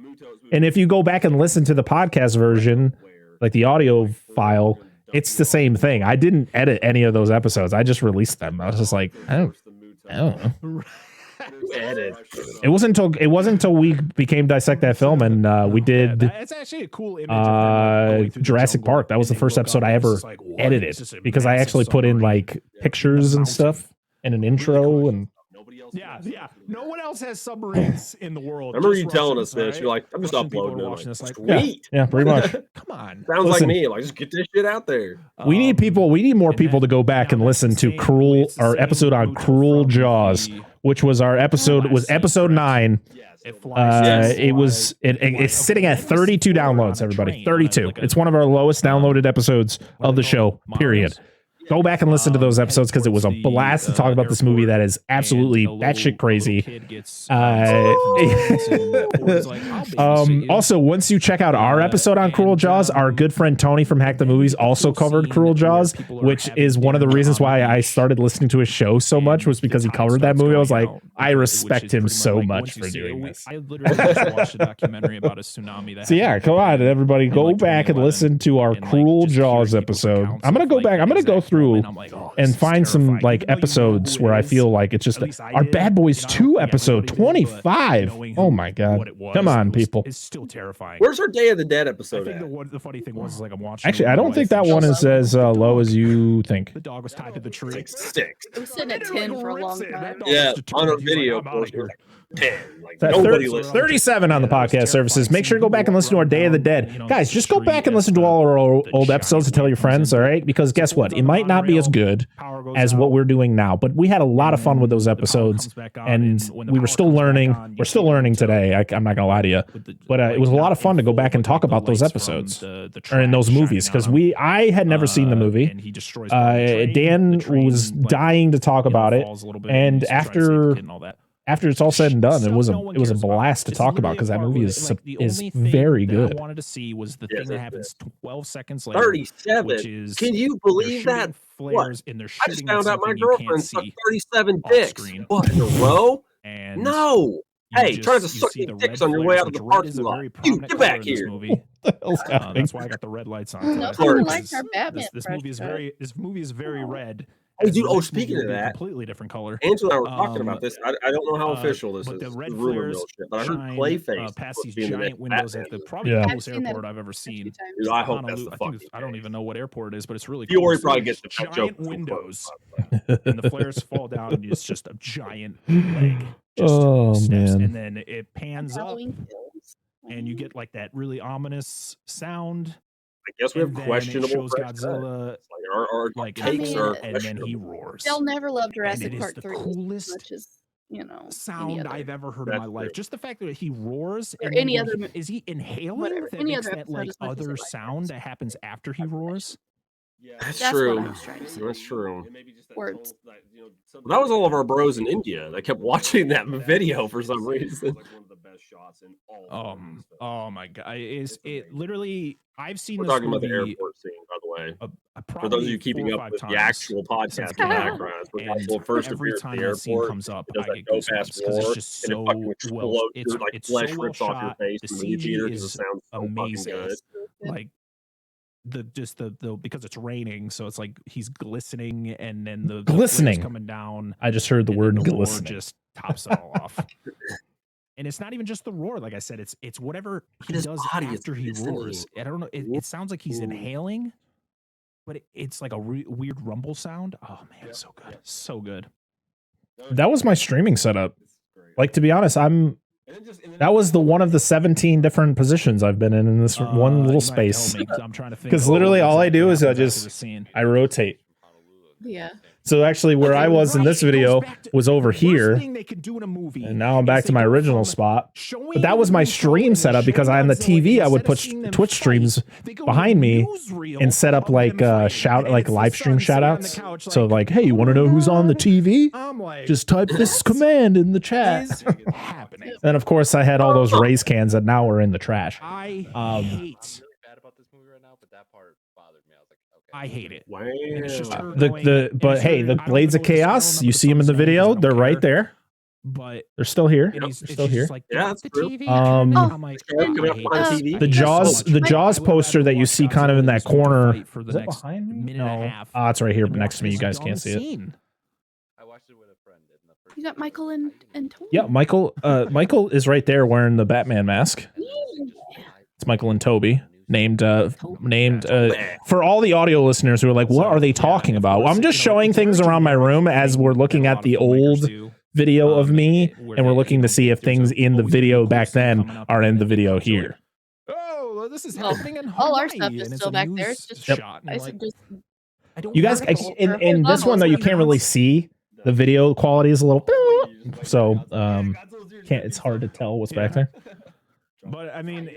And if you go back and listen to the podcast version, like the audio file, it's the same thing. I didn't edit any of those episodes. I just released them. I was just like, I don't know. It wasn't until we became Dissect That Film and we did It's actually a cool image of them, like, going through the Jurassic jungle, Park. That was the and first they look episode up I and ever it's just like, what? edited It's just a because I massive actually put in submarine. like pictures and stuff and an intro and Yeah. No one else has submarines in the world. I remember just you telling Russians, us this. right? You're like, I'm just Russian people uploading are it. watching Like, this like, sweet. yeah, pretty much. come on. Sounds Listen. like me. Like, just get this shit out there. We need more people to go back and listen to our episode on Cruel Jaws, which was episode 9. It's sitting at 32 downloads, everybody. 32. It's one of our lowest downloaded episodes of the show, period. Go back and listen to those episodes because it was a blast to talk about this movie that is absolutely batshit crazy. Also, once you check out our episode on Cruel Jaws, our good friend Tony from Hack the Movies also covered Cruel Jaws, which is one of the reasons why I started listening to his show so much, was because he covered that movie. I was like, I respect him so much for doing this. I literally just watched a documentary about a tsunami that So yeah, come on, everybody, go back and listen to our Cruel Jaws episode. I'm gonna go back. I'm gonna go through and find some like episodes where I feel like it's just our Bad Boys 2 episode 25. Oh my god, come on, people. It's still terrifying. Where's our Day of the Dead I episode think at? the funny thing was like I'm watching. Actually, I don't think that one is as low as you think. The dog was tied to the tree. Like 6. It was sitting at 10 for a long time. Yeah, on our video, of course, we're like 10. Like, That nobody listens. 37 on the podcast services. Make sure to go back and listen to our Day of the Dead. Guys, just go back and listen to all our old episodes and tell your friends, all right? Because guess what? It might not be as good as what we're doing now, but we had a lot of fun with those episodes, and we were still learning. We're still learning today. I'm not going to lie to you. But it was a lot of fun to go back and talk about those episodes or in those movies because I had never seen the movie. Dan was dying to talk about it, and after it's all said and done, it was a blast to talk about because that movie is very good. I wanted to see was the thing that happens 12 seconds later. 37. Which is Can you believe that? Flares and they're I just shooting found at out my something you can't girlfriend sucked see 37 off dicks. screen. What, in a row? And No. Hey, you trying to just- you suck see these the dicks red on your way flares, out of which the red parking is a lot. very You, prominent get color back in this here. movie. That's why I got the red lights on. No today. one This likes our Batman. This movie is very red. Hey, as dude, the oh, next movie speaking will of be a that, completely different color. Angela and I were talking Um, about this. I don't know how official this but is. the This red is rumor flares mill shit, but I heard shine Clayface is past supposed these to be in the giant next windows Batman at the movie. probably Yeah. the I've coolest seen that airport I've ever a few seen. times. Dude, I hope that's Honolulu. the I think fucking I don't case. even know what airport it is, but it's really You cool. already So probably there's get the joke giant from windows, close. and the flares fall down, and it's just a giant leg just Oh, steps, man. and then it And pans up, Halloween Kills. and you get like that really ominous sound, I guess we have and then it questionable shows fresh cut. Godzilla It's like our like in takes mean, are full, and then he questionable. roars. They'll never love And Jurassic it is Park the 3 as coolest much as, any sound other. I've ever heard in That's my life. true. Just the fact that he roars, Or and then any when other is he inhaling? whatever, That any makes other that episode like as much as I other like sound that happens after he roars. That's That's true. what I was trying to say. That's true. Words. Well, that was all of our bros in India. They kept watching that video for some reason. Oh my god! Is it literally? I've seen We're this talking about the movie airport scene, by the way. probably For those of you 4 keeping or up 5 with the times actual podcast since in it the came out. background, when And Godzilla first every appears at time the that scene airport, comes up, it does I that get go fast goosebumps because it's roar, just and it fucking so well. explodes. Your like It's flesh so well rips off your shot. face The in the movie theater CG because it is sounds so fucking amazing. good. Like the because it's raining, so it's like he's glistening, and then the Glistening. flares coming down. I just heard the and word then the roar glistening. just tops it all off. And it's not even just the roar, like I said. It's whatever he His does body is after he glistening. roars. I don't know. It sounds like he's inhaling, but it's like a weird rumble sound. Oh man, so good, so good. That was my streaming setup. Like, to be honest, that was the one of the 17 different positions I've been in this one little space. I'm trying to think. Because literally all I do is I rotate. Yeah. So actually where I was in this video was over here. And now I'm back to my original spot. But that was my stream setup because on the TV I would put Twitch streams behind me and set up like live stream shout outs. So like, hey, you want to know who's on the TV? Just type this command in the chat. And of course I had all those raise cans that now are in the trash. I hate bad about this movie right now, but that part bothered me. I was like, okay. I hate it. Wow. And it's just her But hey, the Blades of Chaos, you see them in the video, they're right there. But They're still here. and They're still here. like, Yeah, "That's that's the true. TV." Um, I'm like, Coming I up hate on this. TV. I The hate Jaws, this so much. the Jaws I would poster rather that you watch see kind of in that Godzilla and corner. fight for the Is that next behind me? minute and a half. Ah, it's right here and next to me. watch You this guys can't dumb see it. scene. I watched it with a friend. And the first You got Michael and Tony. Yeah, Michael. Michael is right there wearing the Batman mask. It's Michael and Toby. Named for all the audio listeners who are like, what are they talking about? I'm just showing things around my room as we're looking at the old video of me, and we're looking to see if things in the video back then are in the video here. Oh, this is Well, happening in all our Hawaii, stuff is and it's still a back there. news It's just shot. And I I'm said like, just I don't You guys, know. in this one though, you can't really see the video quality is a little, so it's hard to tell what's back there. But I mean,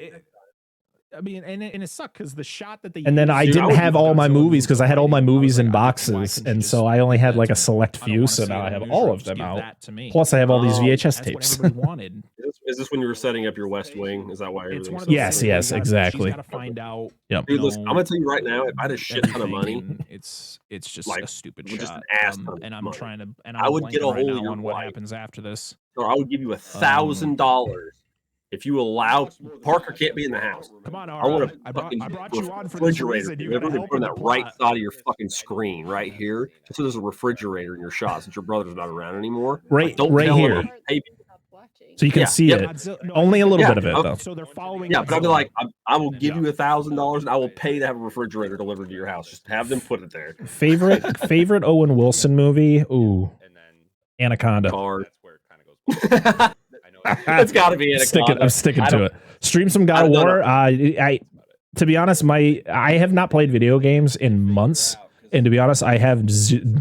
and it sucked because the shot that they And then used- I Dude, didn't would have do all my Godzilla movies because I had all my I was movies in like, why boxes, couldn't you and just so I only give had that like to a me? select I don't few. wanna So see now it I on have the all newsreel, of just them give out. that to me. Plus, I have all these VHS That's what tapes. everybody wanted. Is this when you were setting up your West Wing? Is that why It's one everything's of those Yes, things where yes, you gotta- exactly. She's got to find out. Yep. Dude, listen, know, I'm gonna tell you right now, if I had a shit ton of money, everything, and it's just like, a stupid just shot. an ass ton of and I'm money, trying to, and I I'm would get a blanking right hold of now your on what wife. happens after this. or I would give you $1,000 if you allow Parker can't be in the house. Come on, I want Ara. a I brought fucking you on for this refrigerator reason. You gotta delivered and help put on with that the right plot. side of your fucking screen right here. So there's a refrigerator in your shot since your brother's not around anymore. Right, Don't right tell here. him. Hey, So you can Yeah, see yeah. it. Only a little bit of it okay. though. So they're following. yeah, but I'd be Godzilla. like, I will give you $1,000 and I will pay to have a refrigerator delivered to your house. Just have them put it there. Favorite Owen Wilson movie? Ooh, and then Anaconda. Car. that's where it kind of goes. I know. It's got to be Anaconda. I'm sticking I to don't- it. Stream some God of I don't War. know. I to be honest, I have not played video games in months, and to be honest, I have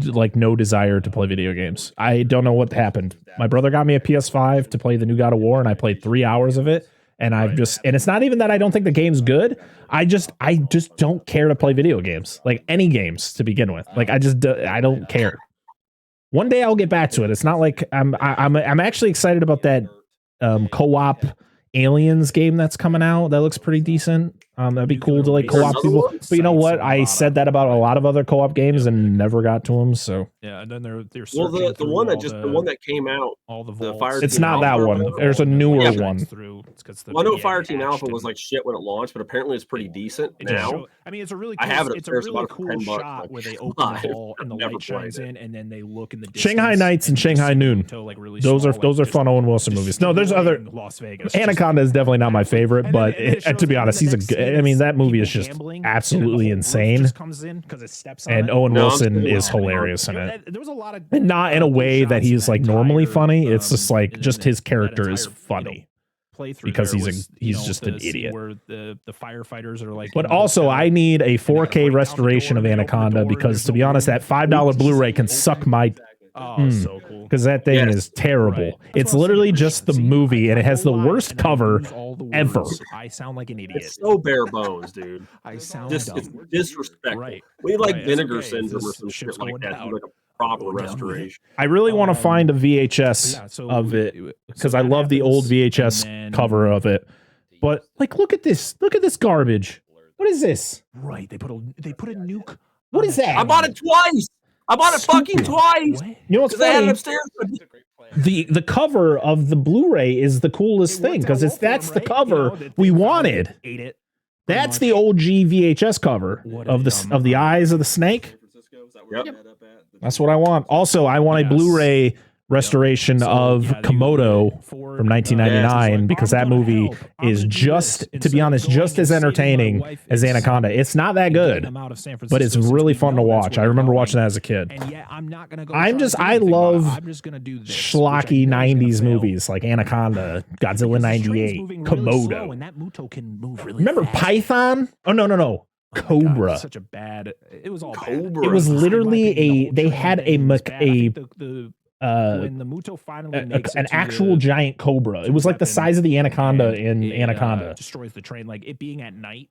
like no desire to play video games. I don't know what happened. My brother got me a PS5 to play the new God of War, and I played 3 hours of it. And and it's not even that I don't think the game's good. I just don't care to play video games, like any games to begin with. Like I don't care. One day I'll get back to it. It's not like I'm actually excited about that co-op Aliens game that's coming out. That looks pretty decent. That'd be cool to like There's co-op another people. one? But you know what? Sites I and said that about a lot of other co-op games and never got to them. So Yeah, and then they're Well, searching the through one that all the one that came out, all the the vaults. Fire it's Team not that Alpha or one. whatever. There's a newer Yeah, one. Through, it's 'cause the Well, I know EA Fire Team patched Alpha him. was like shit when it launched, but apparently it's pretty decent It just now. show, I mean, it's a really I cool, have it it's a upstairs, I really bought it for cool $10, shot like, where they open the live. vault and the I've never light shines played in, and then they look in the distance. Shanghai Nights and you just Shanghai see Noon. Muto, like, really Those are small, like, just fun Owen Wilson movies. No, there's other. destroying Las Vegas. Anaconda is definitely not my favorite, And then- but and then it shows- to be and then honest, the he's a next good. scene I mean, is that movie is people just gambling, and then the absolutely whole roof insane. just comes in 'cause it steps on And it. Owen No, I'm Wilson still is watching. hilarious in it. There was a lot of And not in a cool way that shots in he's that like normally entire, funny. It's just like in just that- his that character is entire, funny. playthrough because there he's was, just an the scene idiot. where the firefighters are like, But also, I need a 4K restoration of Anaconda because, to be honest, that $5 Blu-ray can suck my. so cool. Because that thing Yes. is terrible. Right. It's literally just the movie, and it has the worst cover ever. I sound like an idiot. It's so bare bones, dude. I sound It's dumb. disrespectful. Right. We like Right, it's vinegar okay. syndrome or This some ship's shit like going that. down. Like a proper Going down. restoration. I really want to find a VHS Yeah, so of it because so I that love the old happens, VHS and then- cover of it. But like, look at this! Look at this garbage! What is this? Right. They put a nuke. What on is the that? I bought it twice. I bought it fucking Stupid. twice What? You know what's because I had it funny? upstairs. The cover of the Blu-ray is the coolest thing because that's the cover we wanted. Ate it. That's the OG VHS cover What of a the dumb eyes of the snake. San Francisco, is that where Yep. you met up at? That's what I want. Also, I want a Yes. Blu-ray restoration So, of yeah, Komodo for, from 1999 like, because I'm that gonna movie help. I'm is gonna do just, this to be instead of honest, going just and as saving my entertaining wife as is Anaconda. It's not that and getting good, them out of San but it's Francisco since really we fun to know that's watch. where I they're remember going. watching that as a kid. And yet I'm not gonna go. I'm try just- to do I anything about it. love I'm just gonna do this, which I Schlocky know is gonna 90s fail. movies like Anaconda, Godzilla Because the train's 98, moving really slow, Komodo. and that Muto can move really Remember fast. Python? Oh no. Oh my God, Cobra. such a bad. It was all Cobra. bad. It was In my literally opinion, the a. whole They train had thing was a bad. I think when the Muto finally makes it an to actual the, giant cobra. It was like the weapon, size of the Anaconda and in it, Anaconda. destroys the train. Like it being at night,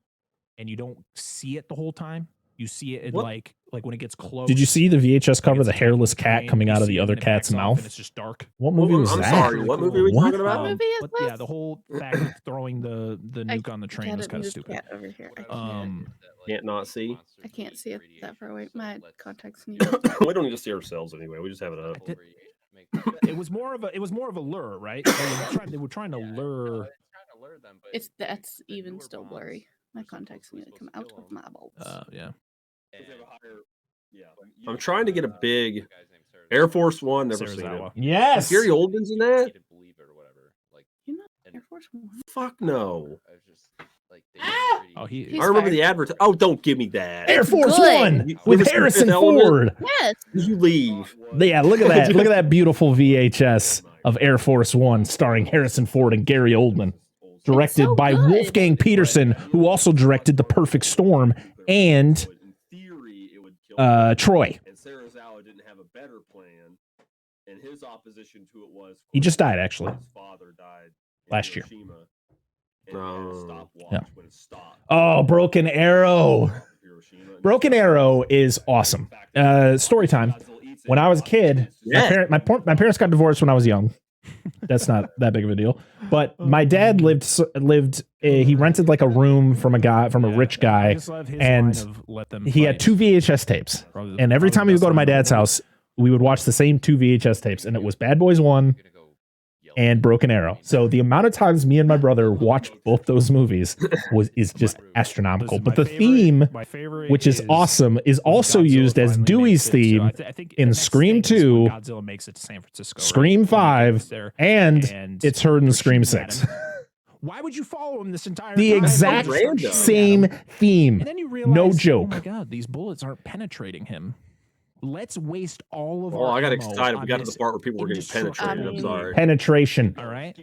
and you don't see it the whole time. You see it in What? like when it gets close. Did you see the VHS cover, it's the attacking hairless the cat train, coming you out of see the it, other and it backs cat's off, mouth? and it's just dark. What movie was I'm that? sorry. What movie are we What? talking about? What movie is But this? yeah, the whole fact of throwing the nuke on the train Cat was it kind of just stupid. cat over here. Can't not see. I can't see it that far away. My contacts need. We don't need to see ourselves anyway. We just have it up. It was more of a lure, right? They were trying to lure. That's even still blurry. My contacts need to come out of my balls. Yeah. I'm trying to get a big Air Force One. Never seen it. Sarazawa. Yes. Gary Oldman's in that? You're not Air Force One. Fuck no. Oh, He's I remember fired. the advert. Oh, don't give me that. Air Force good. One You with ever seen Harrison Fifth Element? Ford. Yes. You leave. Yeah, look at that. Look at that beautiful VHS of Air Force One starring Harrison Ford and Gary Oldman. Directed so by good. Wolfgang Peterson, who also directed The Perfect Storm and Troy. And Sarazawa didn't have a better plan, and his opposition to it was He just died, actually. His father died in Last year. Hiroshima, and he had a stopwatch Yeah. when it stopped. Oh, Broken Arrow. Hiroshima. Broken Arrow is awesome. Story time. When I was a kid, Yeah. my parents got divorced when I was young. That's not that big of a deal. But my dad lived. He rented like a room from a rich guy, and he had 2 VHS tapes. And every time we would go to my dad's house, we would watch the same 2 VHS tapes, and it was Bad Boys 1 and Broken Arrow. So the amount of times me and my brother watched both those movies is just astronomical. But the theme, which is awesome, is also used as Dewey's theme in Scream 2, Godzilla makes it to San Francisco, Scream right? 5, There. and it's heard in Scream shooting at 6. him. Why would you follow him this entire The time? exact Why would you start same shooting at him? theme. And then you realize, No oh joke. my God, these bullets aren't penetrating him. Let's waste all of Oh, our I got ammo excited. We on got to the this part where people were getting indestructible penetrated. I'm mean- sorry. Penetration. All right,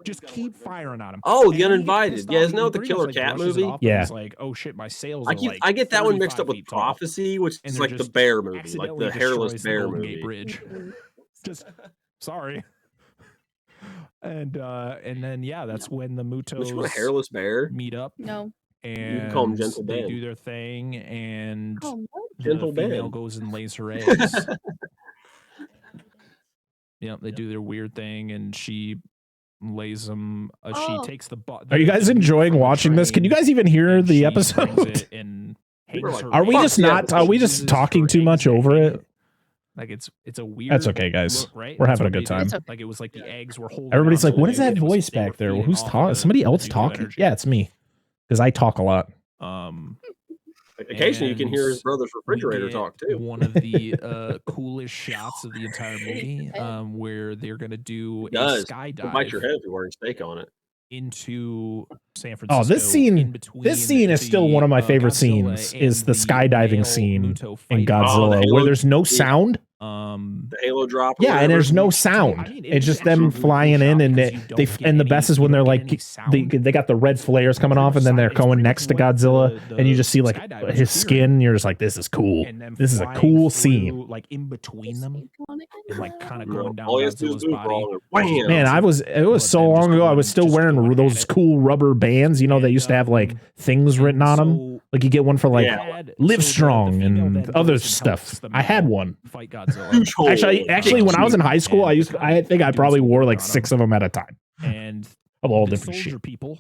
just keep firing on him. Oh, And The then he gets Uninvited. pissed Yeah, off isn't that and what the pretty Killer much, Cat brushes it movie? off and Yeah. is like, oh shit, my sales I are keep like I get that one mixed 35 up with feet tall. Prophecy, which And is they're like the just bear movie, like accidentally the hairless destroys the bear Golden movie. Gate Bridge. Just sorry. And then yeah, that's when the Which one? Mutos Hairless bear? meet up No. and call 'em Gentle they Ben. do their thing, and Oh, no. the Gentle female Ben. goes and lays her eggs. Yeah, they do their weird thing, and she lays him. Oh. She takes the. Are you guys enjoying watching this? Can you guys even hear the episode? Are we just not? Are we just talking too much over it? Like it's a weird. That's okay, guys. Look, right? We're That's having a what good they time. did. Like it was like the eggs were holding. Everybody's on like, to "What it, is that and it was- voice they were back there? feeding Who's off talking? the Somebody else residual talking? energy. Yeah, it's me, because I talk a lot." Occasionally, you can hear his And brother's we refrigerator get talk too. One of the coolest shots of the entire movie, where they're gonna do It a does. It'll bite your skydive head if you're wearing steak on it. into San Francisco. Oh, this scene is still one of my favorite Godzilla scenes. and Is the skydiving male scene Muto in fighting. Godzilla, Halo- where there's no sound. The Halo drop. or Yeah, and whatever. there's no sound. I mean, It's just actually them a really flying cool in, shot and because they you don't get and the any- best is you when they're don't like get any sound. they got the red flares coming off, and then they're going next to Godzilla, and you just see like his skin. You're just like, this is cool. And them This is a flying cool through, scene. like in between them, and like kind of No, going down all he has to do is Godzilla's move body. wrong and wham. Man, it was But so then just long ago. I going- was still just wearing going at those it. cool rubber bands, you know, they used to have like things written on them. So Like you get one for like Yeah. Live so the Strong female and then other goes and stuff. helps the I had male one. fight Godzilla. Huge hole. Actually, when I was in high school, I think I probably wore like on 6 of them at a time and of all the different soldier shit. people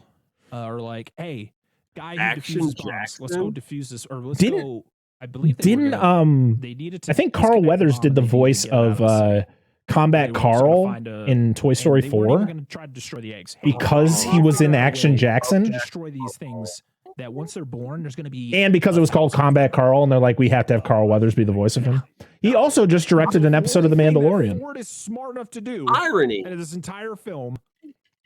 are like, "Hey, guy who Action defuses bombs, let's go Jackson? defuse this." Or let's Didn't- go. I believe they were Didn't gonna- they needed to. I think Carl disconnect the Weathers bomb did the and they needed to voice get it out of the city. Combat They were just gonna Carl find a- in Toy and Story they weren't even 4 gonna try to destroy the eggs. Hey, because we're he was in figuring out a Action way Jackson. to destroy these things that once they're born, there's going to be And because it was called Combat Carl, and they're like, we have to have Carl Weathers be the voice of him. He also just directed an episode of The Mandalorian. Ford is smart enough to do, Irony. and this entire film.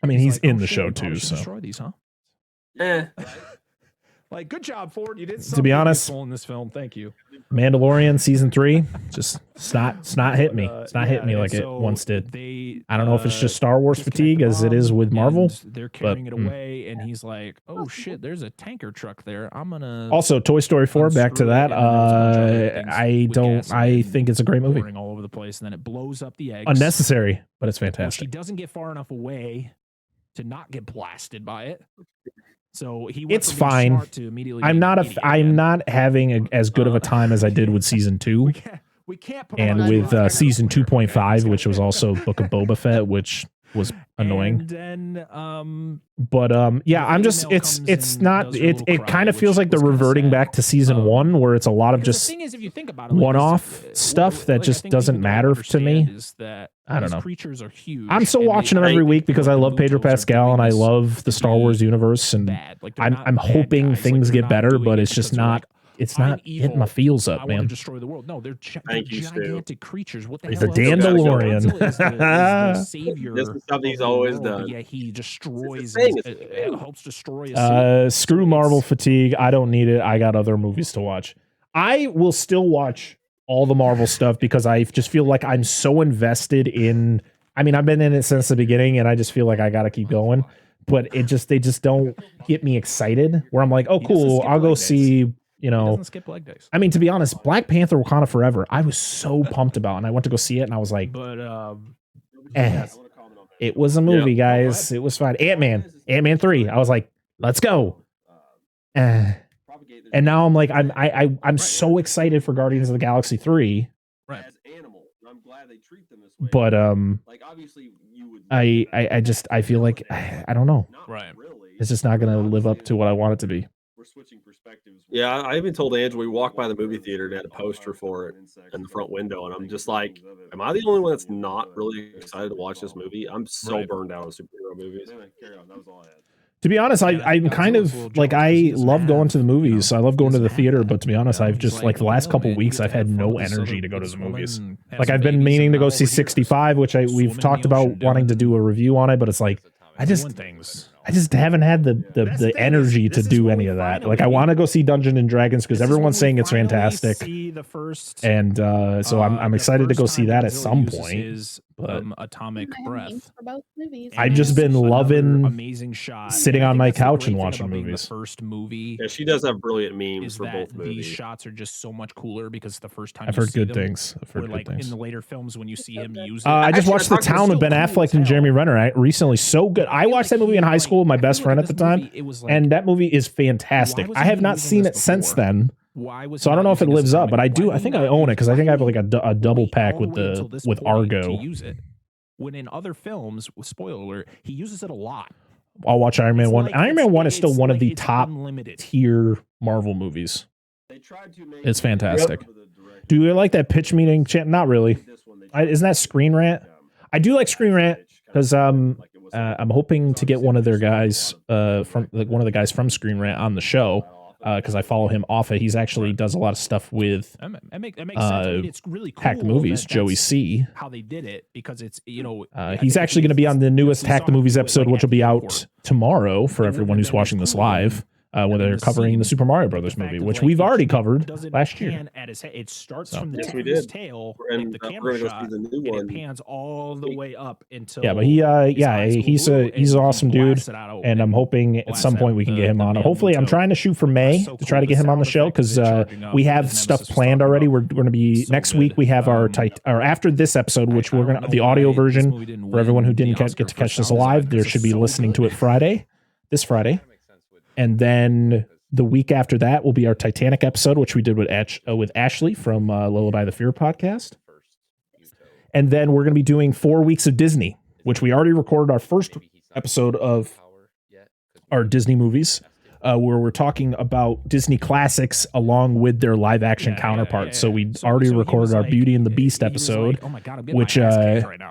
I mean, he's like, in "Oh, the shit, show we probably too, should so. destroy these, huh? Eh. Like, good job, Ford. You did To something be honest- useful in this film. Thank you. Mandalorian season 3, just it's not hitting me. It's not hitting me like it once did. I don't know if it's just Star Wars fatigue as it is with Marvel. They're carrying it but, away, and he's like, "Oh shit, there's a tanker truck there. I'm gonna." Also, Toy Story 4, back to unscrew that. it," and then there's a bunch of other things I with don't. gasoline I think it's a great movie. pouring all over the place, and then it blows up the eggs. Unnecessary, but it's Well, she fantastic. doesn't get far enough away to not get blasted by it. So he went It's from being fine. smart to immediately I'm being not an a. idiot I'm again. not having as good of a time as I did with season 2 We can't put and on with our- season 2.5, which was also Book of Boba Fett, which was annoying. And then But yeah, the I'm just female it's comes and not does her it little it cry, kind of feels which like they're was kinda reverting sad. back to season 1, where it's a lot of because just the thing is, if you think about it, like, one-off it's, stuff that like, I just think doesn't people don't matter to me. understand is that I don't these know. creatures are huge. I'm still and watching they- them every like, week because I the love Pedro Mutos are Pascal and doing I this love the to Star be Wars universe, and bad. Like, they're I'm not I'm bad hoping guys. Like, things they're get not better, doing but it it's just because they're not. like, It's "I'm not hitting my evil. feels I up, want to man. destroy the world." No, they're Thank you, Stu. gigantic creatures. What the He's hell? a else? Dandalorian. Godzilla is the savior. This is something he's of the always world, done. But yeah, he destroys. thing, and, it's the thing. helps destroy a city. Screw So Marvel it's- fatigue. I don't need it. I got other movies to watch. I will still watch all the Marvel stuff because I just feel like I'm so invested in. I mean, I've been in it since the beginning, and I just feel like I got to keep going. But they just don't get me excited. Where I'm like, oh, He doesn't cool, skip I'll go leg days. see. You He know, doesn't skip leg days. I mean, to be honest, Black Panther: Wakanda Forever. I was so pumped about, and I went to go see it, and I was like, But eh. It was a movie, guys. It was fine. Ant-Man 3. I was like, let's go. Eh. And now I'm like, I'm so excited for Guardians of the Galaxy 3. Right. As animals. And I'm glad they treat them this way. But like obviously you would I feel like I don't know. Not Right. really. It's just not gonna live up to what I want it to be. We're switching perspectives. Yeah, I even told Angela we walked by the movie theater and had a poster for it in the front window, and I'm just like, am I the only one that's not really excited to watch this movie? I'm so Right. burned out on superhero movies. Anyway, carry on. That was all I had. To be honest, I'm kind of like I love going to the movies. I love going to the theater, but to be honest, I've just like the last couple weeks I've had no energy to go to the movies. Like I've been meaning to go see 65, which we've talked about wanting to do a review on it, but it's like I just haven't had the energy to do any of that. Like I want to go see Dungeons and Dragons because everyone's saying it's fantastic, and so I'm excited to go see that at some point. But Atomic I have Breath. names for both movies. I've just been Another loving amazing shot. sitting And I on think my that's the couch great and thing watching about being movies. The first movie Yeah, she does have brilliant memes is for that both these movies. shots are just so much cooler because the first time I've you heard see good them, things. I've heard where, good like things. in the later films when you see him use it. I just Actually, watched I The talked to Town with so Ben cool Affleck as and hell. Jeremy Renner recently. So good. I feel watched that like movie in he, high like- school with my I best feel friend like at the in this time, movie, it was like, and that movie is fantastic. Why was I he have not using seen this it since before? then, why was so he I don't know not if it using lives this up. But atomic? I do. Why I think not I own it because I think I have use like a double wait pack all the with way until this with point to Argo. use it? when in other films, spoiler alert, he uses it a lot. I'll watch Iron Man 1. Like, Iron Man 1 is still one of the it's top unlimited. tier Marvel movies. They tried to make It's fantastic. Yep. Do you like that pitch meeting chant? Not really. Isn't that Screen Rant? I do like Screen Rant because I'm hoping to get one of their guys from like one of the guys from Screen Rant on the show because I follow him off it. He's actually does a lot of stuff with That makes sense. I mean, it's really cool. Hack the Movies, that Joey that's C. how they did it because it's He's actually going to be on the newest Hack the Movies episode, which will be out tomorrow for everyone who's watching this live. When they're covering the Super Mario Brothers movie, which we've already covered last year. It starts from the Yes, tip we of his did. tail, And the we're camera gonna go shot, see the new and it one. pans all the way up until Yeah, but he his eyes go he's blue, he's an and awesome he dude, blasts it out and I'm hoping at some point we can get him on. Hopefully, I'm trying to shoot for May to try to get him on the show because we have stuff planned already. We're going to be next week. We have our or after this episode, which we're going to the audio version for everyone who didn't get to catch this live. There should be listening to it this Friday, and then the week after that will be our Titanic episode, which we did with Ashley from Lullaby the Fear podcast. And then we're going to be doing 4 weeks of Disney, which we already recorded our first episode of our Disney movies, where we're talking about Disney classics along with their live action counterparts. So we already recorded our Beauty and the Beast episode, which,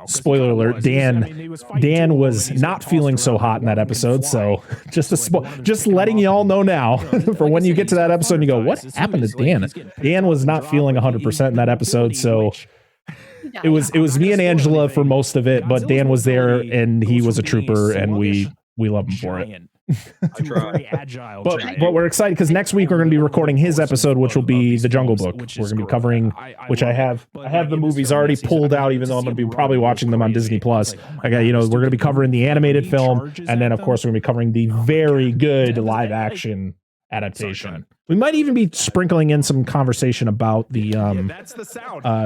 spoiler alert, Dan was not feeling so hot in that episode. So just letting you all know now for when you get to that episode and you go, what happened to Dan? Dan was not feeling 100% in that episode. So it was me and Angela for most of it, but Dan was there and he was a trooper and we love him for it. Very agile. But we're excited because next week we're going to be recording his episode, which will be The Jungle Book. We're going to be covering, which I have the movies already pulled out, even though I'm going to be probably watching them on Disney Plus. I got, we're going to be covering the animated film, and then of course we're going to be covering the very good live action adaptation. We might even be sprinkling in some conversation about the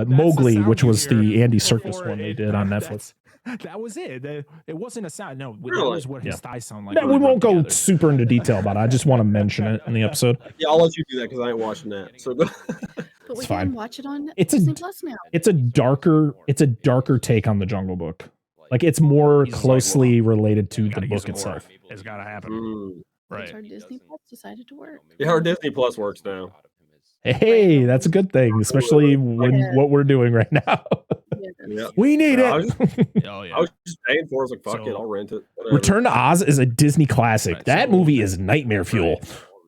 Mowgli, which was the Andy Serkis one they did on Netflix. That was it. It wasn't a sound. No, that Really? was what his thighs sound like. No, we won't go super into detail about it. I just want to mention it in the episode. Yeah, I'll let you do that because I ain't watching that. So go. But we fine. can watch it on It's Disney Plus now. It's a darker take on the Jungle Book. Like it's more closely related to the book itself. It's got to happen. Right. Our Disney Plus decided to work. Yeah, our Disney Plus works now. Hey, that's a good thing, especially when what we're doing right now. Yeah. We need it. I was just paying for it. I was like, fuck it, I'll rent it. Whatever. Return to Oz is a Disney classic. That movie is nightmare fuel.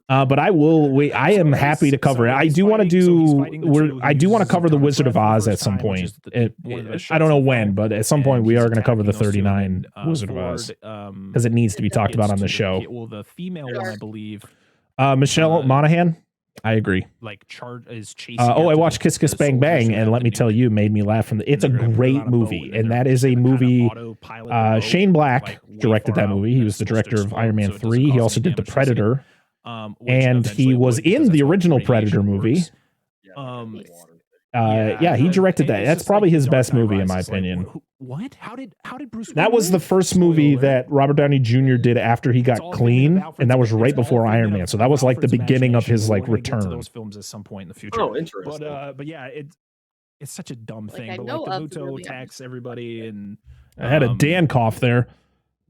But I will wait. I am happy to cover it. I do want to cover the Wizard of Oz at some point. I don't know when, but at some point we are going to cover the 39 Wizard of Oz because it needs to be talked about on the show. Well, the female one, I believe. Michelle Monaghan. I agree. Like is chasing. I watched Kiss Kiss Bang Bang, and let me tell you, made me laugh from the. It's a great movie, and that is a movie. Shane Black directed that movie. He was the director of Iron Man 3. He also did The Predator, and he was in the original Predator movie. He directed that. That's probably his best movie, in my opinion. What? How did Bruce? That was the first movie that Robert Downey Jr. did after he got clean, and that was right before Iron Man. So that was like the beginning of his like return. Those films at some point in the future. Oh, interesting. But yeah, it's such a dumb thing. I But know like of the the Muto movie. attacks everybody, and I had a Dan cough there.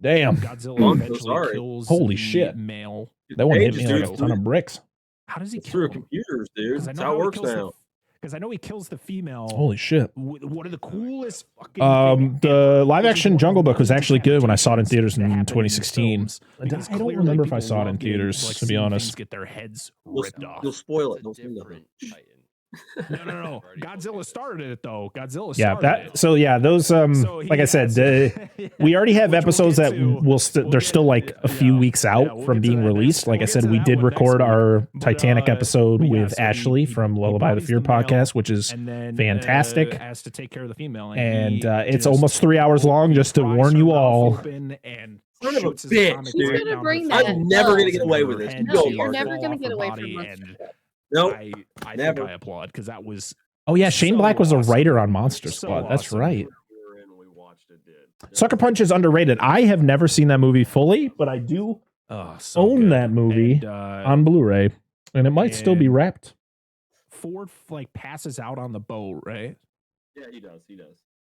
Damn. Godzilla I'm so eventually sorry. kills Holy the shit. male. That one hit Pages, me like dude. a ton of bricks. How does he It's kill through him? computers, dude. 'Cause I That's know how it he works kills now. Because I know he kills the female. Holy shit. One of the coolest fucking. The live action Jungle Book was actually good when I saw it in theaters in 2016. I don't remember if I saw it in theaters, to be honest. Get their heads You'll, ripped off. you'll spoil it. Don't say nothing. No. Godzilla started it though. Godzilla. Yeah, started it. so yeah, those like I said, we already have episodes that they're still like a few weeks out from being released. Like I said, we did record our Titanic episode with Ashley from Lullaby the Fear podcast, which is fantastic. Has to take care of the female, And it's almost 3 hours long, just to warn you all. Son of a bitch, He's dude. gonna bring that. I'm never gonna get away with this. No, Go, you're Mark. never gonna get away from us. Nope. I Never. think I applaud because that was. Oh yeah, Shane So Black was a awesome. writer on Monster So Squad. That's awesome. right. We were in, we watched it, did. Sucker Punch is underrated. I have never seen that movie fully, but I do So own good. that movie And, on Blu-ray, and it might still be and- wrapped. Ford like passes out on the boat, right? Yeah, he does.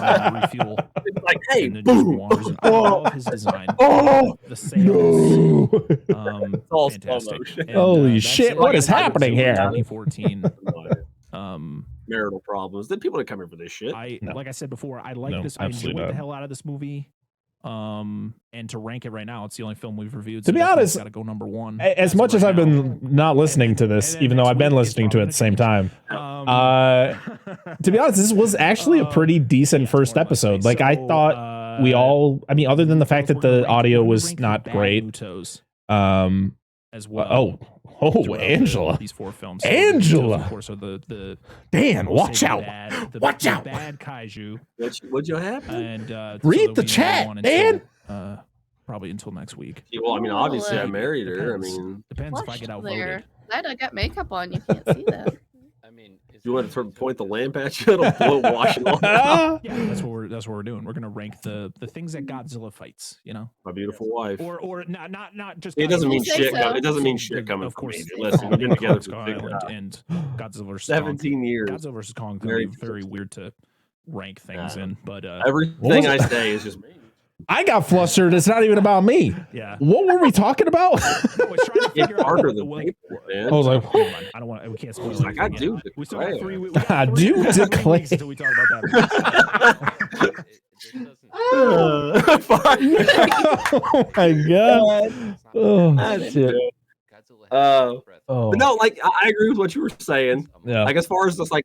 refuel. It's like, hey, in the boom. reservoirs. And I love his design. Oh, The sails, it's all slow fantastic. motion. And, Holy that shit, sail what is was happening here? 2014. marital problems. Then people didn't come here for this shit. Like I said before, I like this. I enjoyed the hell out of this movie. And to rank it right now, it's the only film we've reviewed. To be honest, got to go number one. As much as I've been not listening to this, even though I've been listening to it at the same time. To be honest, this was actually a pretty decent first episode. Like I thought we all. I mean, other than the fact that the audio was not great. As well. Angela. These 4 films. Angela. Of course, are the Dan, watch out. Watch out. Bad kaiju. What'd you have? And read the chat, Dan. Probably until next week. Yeah, well, I mean, obviously I married her. I mean, depends if I get outvoted. Glad I got makeup on. You can't see that. I mean, you want to point the lamp at you? It'll blow washing off. Yeah, that's what we're doing. We're gonna rank the things that Godzilla fights. You know, my beautiful wife. Or not just. It doesn't mean shit. So. It doesn't mean shit coming. Of course, from me. Listen, we've been together for and Godzilla versus 17 years. Godzilla versus Kong can be very weird to rank things in, but everything I say is just. I got flustered. It's not even about me. Yeah. What were we talking about? It's harder than paper, man. I was like, I don't want. We can't spoil. Like, I do. We still got 3 weeks. I do declare. Until we talk about that. Oh my god. Oh, that's it. But no, like I agree with what you were saying. Yeah. Like as far as just like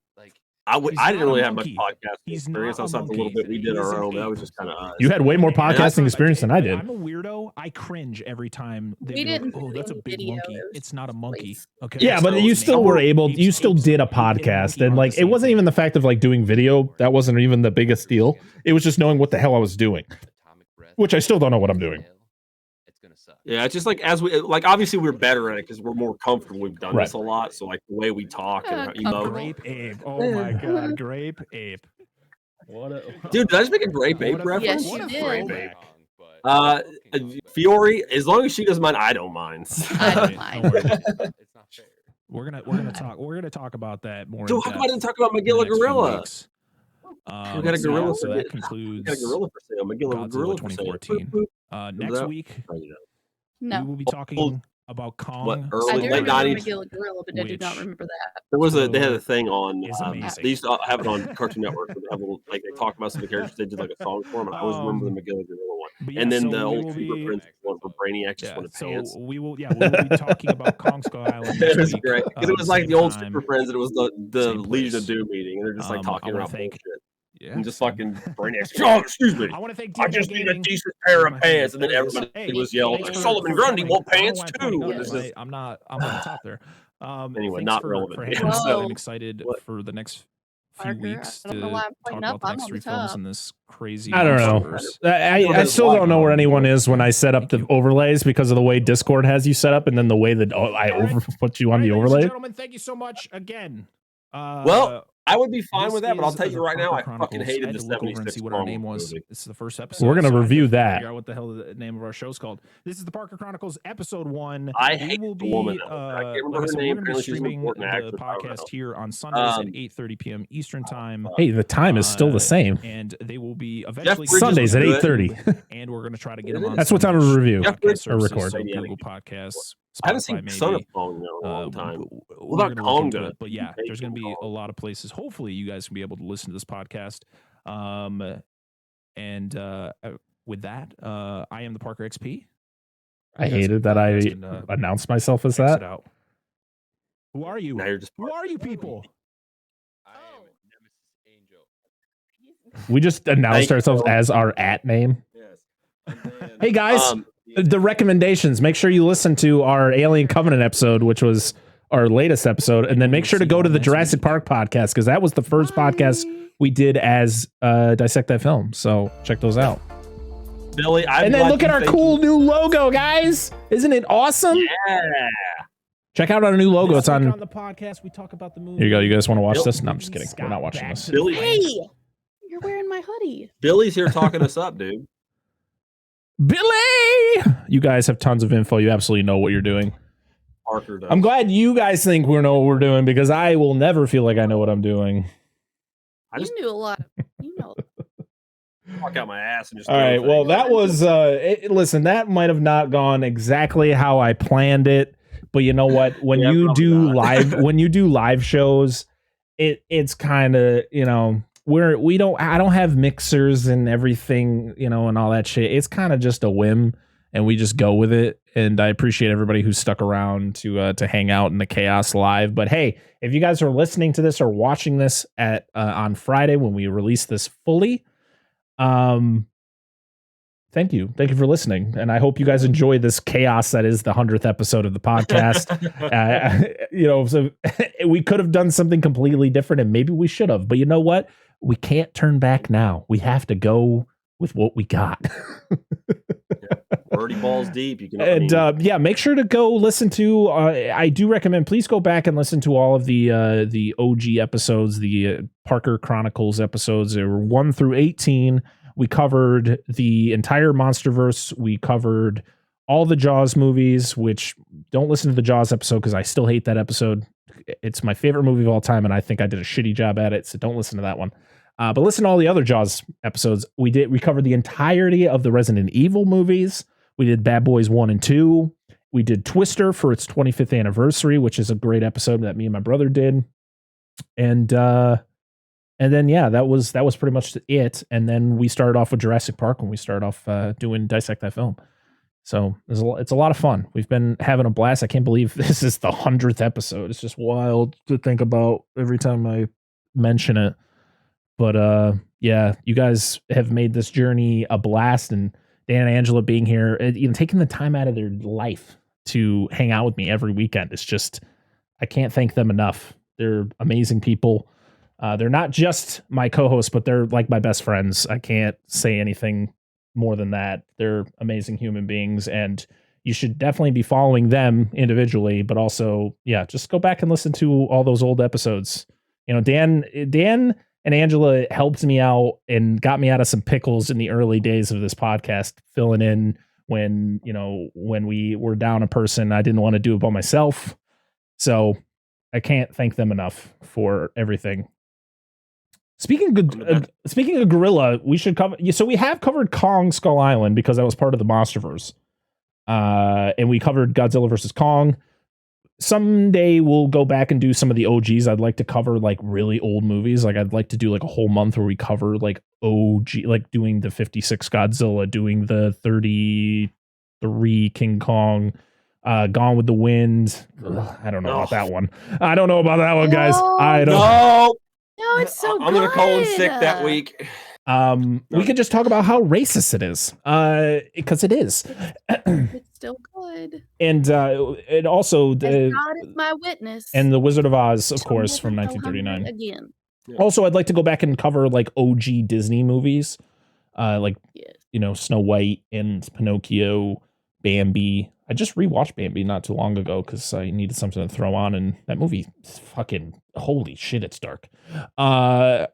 I didn't really have much monkey. podcast He's experience. not a Outside a little monkey. bit we did He's our an own. That ape. was just kind of us. You had way more podcasting experience than I did. I'm a weirdo. I cringe every time they We be like, didn't "Oh, do that's a any big videos. monkey. It's not a monkey." Okay. Yeah, but you still were able. You still did a podcast, and like it wasn't even the fact of like doing video. That wasn't even the biggest deal. It was just knowing what the hell I was doing, which I still don't know what I'm doing. Yeah, it's just like as we like obviously we're better at it because we're more comfortable. We've done this a lot, so like the way we talk and emote. Grape ape. Oh my god, grape ape. What a dude! Did I just make a grape ape reference? Yes, you did. Fiore, as long as she doesn't mind, I don't mind. I don't mind. It's not fair. We're gonna talk about that more. Dude, how come I didn't talk about Magilla Gorilla? We got a gorilla. So that concludes. We got a gorilla for sale. Magilla Gorilla 2014. Next week, No. we will be talking about Kong. What, I early do late remember 90s? Magilla Gorilla, but I do not remember that. There was they had a thing on. Is amazing. They used to have it on Cartoon Network. Where they have a little, like they talk about some of the characters. They did like a song for them. And I always remember the Magilla Gorilla one. Yeah, And then so the we old will Super be- Prince one for Brainiac just wanted so pants. we will be talking about Kong Skull Island. It next was week, great because it was like same the old time. Super Friends, and it was the same Legion of place. Doom meeting, and they're just like I talking wanna around thank- bullshit. Yeah. And just fucking Brainiac. Oh, excuse me. I want to thank I DJ just need a Gaming. decent pair of pants, and then Hey, everybody was yelling, thanks like, for- Solomon for Grundy coming. want I don't pants want too. pointing And out, it's right? just- I'm on the top there. Anyway, thanks not for relevant. having us. Whoa. I'm excited What? for the next few Parker, weeks I to don't know why I'm talk pointing about up. the I'm next on 3 the films top. in this crazy. I don't know. universe. I still don't know where anyone is when I set up the overlays because of the way Discord has you set up, and then the way that I put you on the All right, ladies and overlay. gentlemen, thank you so much again. Well, I would be fine this with that, but I'll is tell you the right now, I Parker fucking Chronicles. hated I had the to look over and 76 see what our Kong name was. movie. This is the first episode. We're gonna so I had review to that. Figure out what the hell the name of our show's called. This is the Parker Chronicles episode 1. I We hate will the be, woman. I can't remember like I her said, name. we're gonna be Apparently she's an streaming important the actress. I don't podcast know. here on Sundays at 8:30 p.m. Eastern time. Hey, the time is still the same. And they will be eventually Bridges Sundays at was good. 8:30. and we're going to try to get them on. That's what some time we review Jeff podcast Bridges or services, record. so Yeah. Google Podcasts, I haven't Spotify, seen Son of maybe. Kong in a long time. We're about gonna look into Konga? it, but yeah, there's going to be Kong. a lot of places. Hopefully, you guys can be able to listen to this podcast. And with that, I am the Parker XP. I hated that I Can, announced myself as exit that. out. Who are you? Now you're just Who are you people? I am Nemesis Angel. We just announced Thank you. ourselves as our @ name. Yes. And then, Hey guys, Um, the recommendations. Make sure you listen to our Alien Covenant episode, which was our latest episode, and then make sure to go to the Jurassic Park podcast because that was the first podcast we did as Dissect That Film. So check those out. Billy, I'm And then glad look at you our think- cool new logo, guys! Isn't it awesome? Yeah. Check out our new logo. It's This week on. the podcast. We talk about the movie. Here you go. You guys want to watch Bill- this? No, I'm just kidding. We're not watching this. Billy, Hey, you're wearing my hoodie. Billy's here talking us up, dude. Billy! You guys have tons of info. You absolutely know what you're doing. Parker does. I'm glad you guys think we know what we're doing because I will never feel like I know what I'm doing. I just You knew a lot. You know. walk out my ass and just. All throw right. Well, things. that was listen, that might have not gone exactly how I planned it, but you know what? When Yeah, you probably do not. live when you do live shows it's kind of, you know, I don't have mixers and everything, you know, and all that shit. It's kind of just a whim, and we just go with it. And I appreciate everybody who stuck around to hang out in the chaos live. But hey, if you guys are listening to this or watching this at on Friday when we release this fully, thank you for listening, and I hope you guys enjoy this chaos that is the 100th episode of the podcast. You know, so we could have done something completely different, and maybe we should have, but you know what? We can't turn back now. We have to go with what we got. We're already balls deep. You can, and yeah, make sure to go listen to. I do recommend. Please go back and listen to all of the OG episodes, the Parker Chronicles episodes. There were 1 through 18. We covered the entire MonsterVerse. We covered all the Jaws movies. Which, don't listen to the Jaws episode because I still hate that episode. It's my favorite movie of all time, and I think I did a shitty job at it. So don't listen to that one. But listen to all the other Jaws episodes. We covered the entirety of the Resident Evil movies. We did Bad Boys 1 and 2. We did Twister for its 25th anniversary, which is a great episode that me and my brother did. And then, yeah, that was pretty much it. And then we started off with Jurassic Park when we started off doing Dissect That Film. So it's a lot of fun. We've been having a blast. I can't believe this is the 100th episode. It's just wild to think about every time I mention it. But yeah, you guys have made this journey a blast, and Dan and Angela being here, you know, taking the time out of their life to hang out with me every weekend. It's just, I can't thank them enough. They're amazing people. They're not just my co-hosts, but they're like my best friends. I can't say anything more than that. They're amazing human beings, and you should definitely be following them individually, but also, yeah, just go back and listen to all those old episodes. You know, Dan and Angela helped me out and got me out of some pickles in the early days of this podcast, filling in when we were down a person. I didn't want to do it by myself. So I can't thank them enough for everything. Speaking of Gorilla, we should cover. So we have covered Kong Skull Island because that was part of the MonsterVerse. And we covered Godzilla vs. Kong. Someday we'll go back and do some of the OGs. I'd like to cover like really old movies. Like I'd like to do like a whole month where we cover like OG, like doing the 56 Godzilla, doing the 33 King Kong, Gone with the Wind. Ugh, I don't know about that one. I don't know about that one, guys. I don't. No, it's so good. I'm gonna call in sick that week. We could just talk about how racist it is, because it is. It's still good. And it also God is my witness. And The Wizard of Oz, of course, from 1939. Again. Also, I'd like to go back and cover like OG Disney movies, like you know, Snow White and Pinocchio, Bambi. I just rewatched Bambi not too long ago because I needed something to throw on, and that movie, fucking holy shit, it's dark. Love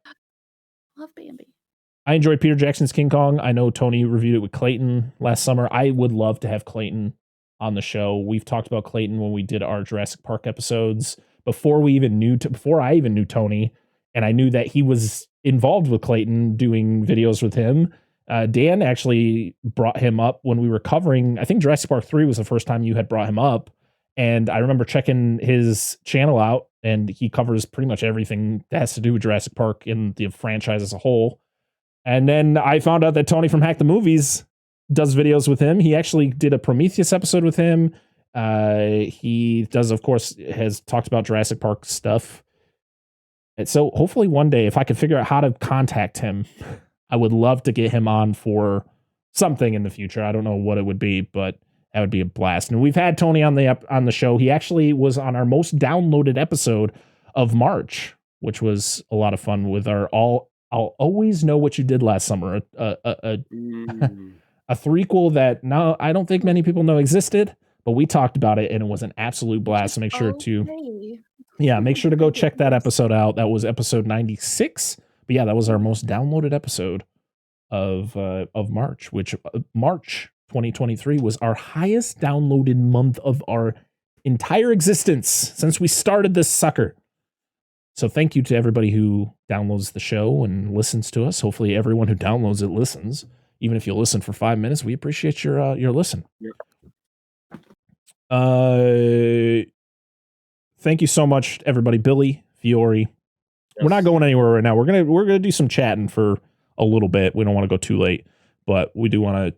Bambi. I enjoyed Peter Jackson's King Kong. I know Tony reviewed it with Clayton last summer. I would love to have Clayton on the show. We've talked about Clayton when we did our Jurassic Park episodes before I even knew Tony, and I knew that he was involved with Clayton doing videos with him. Dan actually brought him up when we were covering, I think Jurassic Park 3 was the first time you had brought him up. And I remember checking his channel out, and he covers pretty much everything that has to do with Jurassic Park in the franchise as a whole. And then I found out that Tony from Hack the Movies does videos with him. He actually did a Prometheus episode with him. He does, of course, has talked about Jurassic Park stuff. And so hopefully one day, if I could figure out how to contact him, I would love to get him on for something in the future. I don't know what it would be, but that would be a blast. And we've had Tony on the show. He actually was on our most downloaded episode of March, which was a lot of fun with our I'll always know what you did last summer. A threequel that now I don't think many people know existed, but we talked about it and it was an absolute blast. So make sure to go check that episode out. That was episode 96. But yeah, that was our most downloaded episode of March, which March 2023 was our highest downloaded month of our entire existence since we started this sucker. So thank you to everybody who downloads the show and listens to us. Hopefully everyone who downloads it listens. Even if you listen for 5 minutes, we appreciate your listen. Thank you so much, everybody. Billy, Fiore, We're not going anywhere right now. We're gonna do some chatting for a little bit. We don't want to go too late, but we do want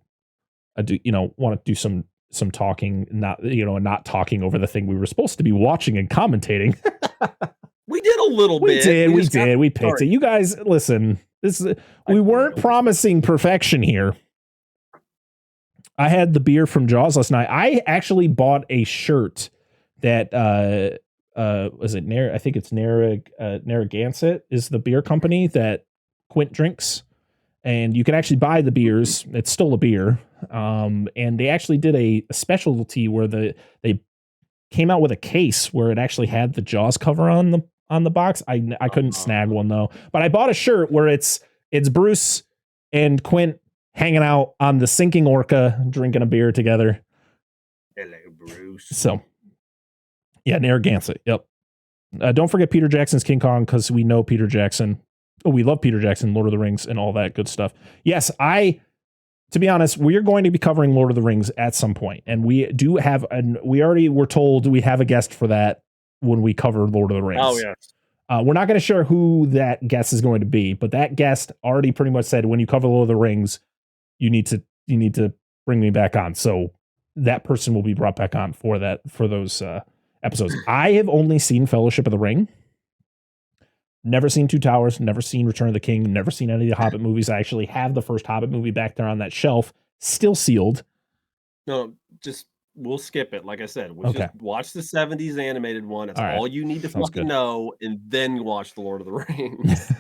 to want to do some talking, not talking over the thing we were supposed to be watching and commentating. We did a little bit. We picked it. You guys, listen. We weren't promising perfection here. I had the beer from Jaws last night. I actually bought a shirt that was it I think it's Narragansett is the beer company that Quint drinks, and you can actually buy the beers. It's still a beer, and they actually did a specialty where they came out with a case where it actually had the Jaws cover on the box. I couldn't snag one though, but I bought a shirt where it's Bruce and Quint hanging out on the sinking orca, drinking a beer together. Hello, Bruce. So, yeah, Narragansett. Yep. Don't forget Peter Jackson's King Kong, because we know Peter Jackson. Oh, we love Peter Jackson, Lord of the Rings, and all that good stuff. Yes, to be honest, we are going to be covering Lord of the Rings at some point, and we do have, we already were told we have a guest for that when we cover Lord of the Rings. Oh, yes. We're not going to share who that guest is going to be, but that guest already pretty much said, when you cover Lord of the Rings, you need to bring me back on. So that person will be brought back on for those episodes. I have only seen Fellowship of the Ring. Never seen Two Towers, never seen Return of the King, never seen any of the Hobbit movies. I actually have the first Hobbit movie back there on that shelf, still sealed. No, we'll skip it. Like I said, just watch the 70s animated one. That's all you need to fucking know, and then you watch the Lord of the Rings.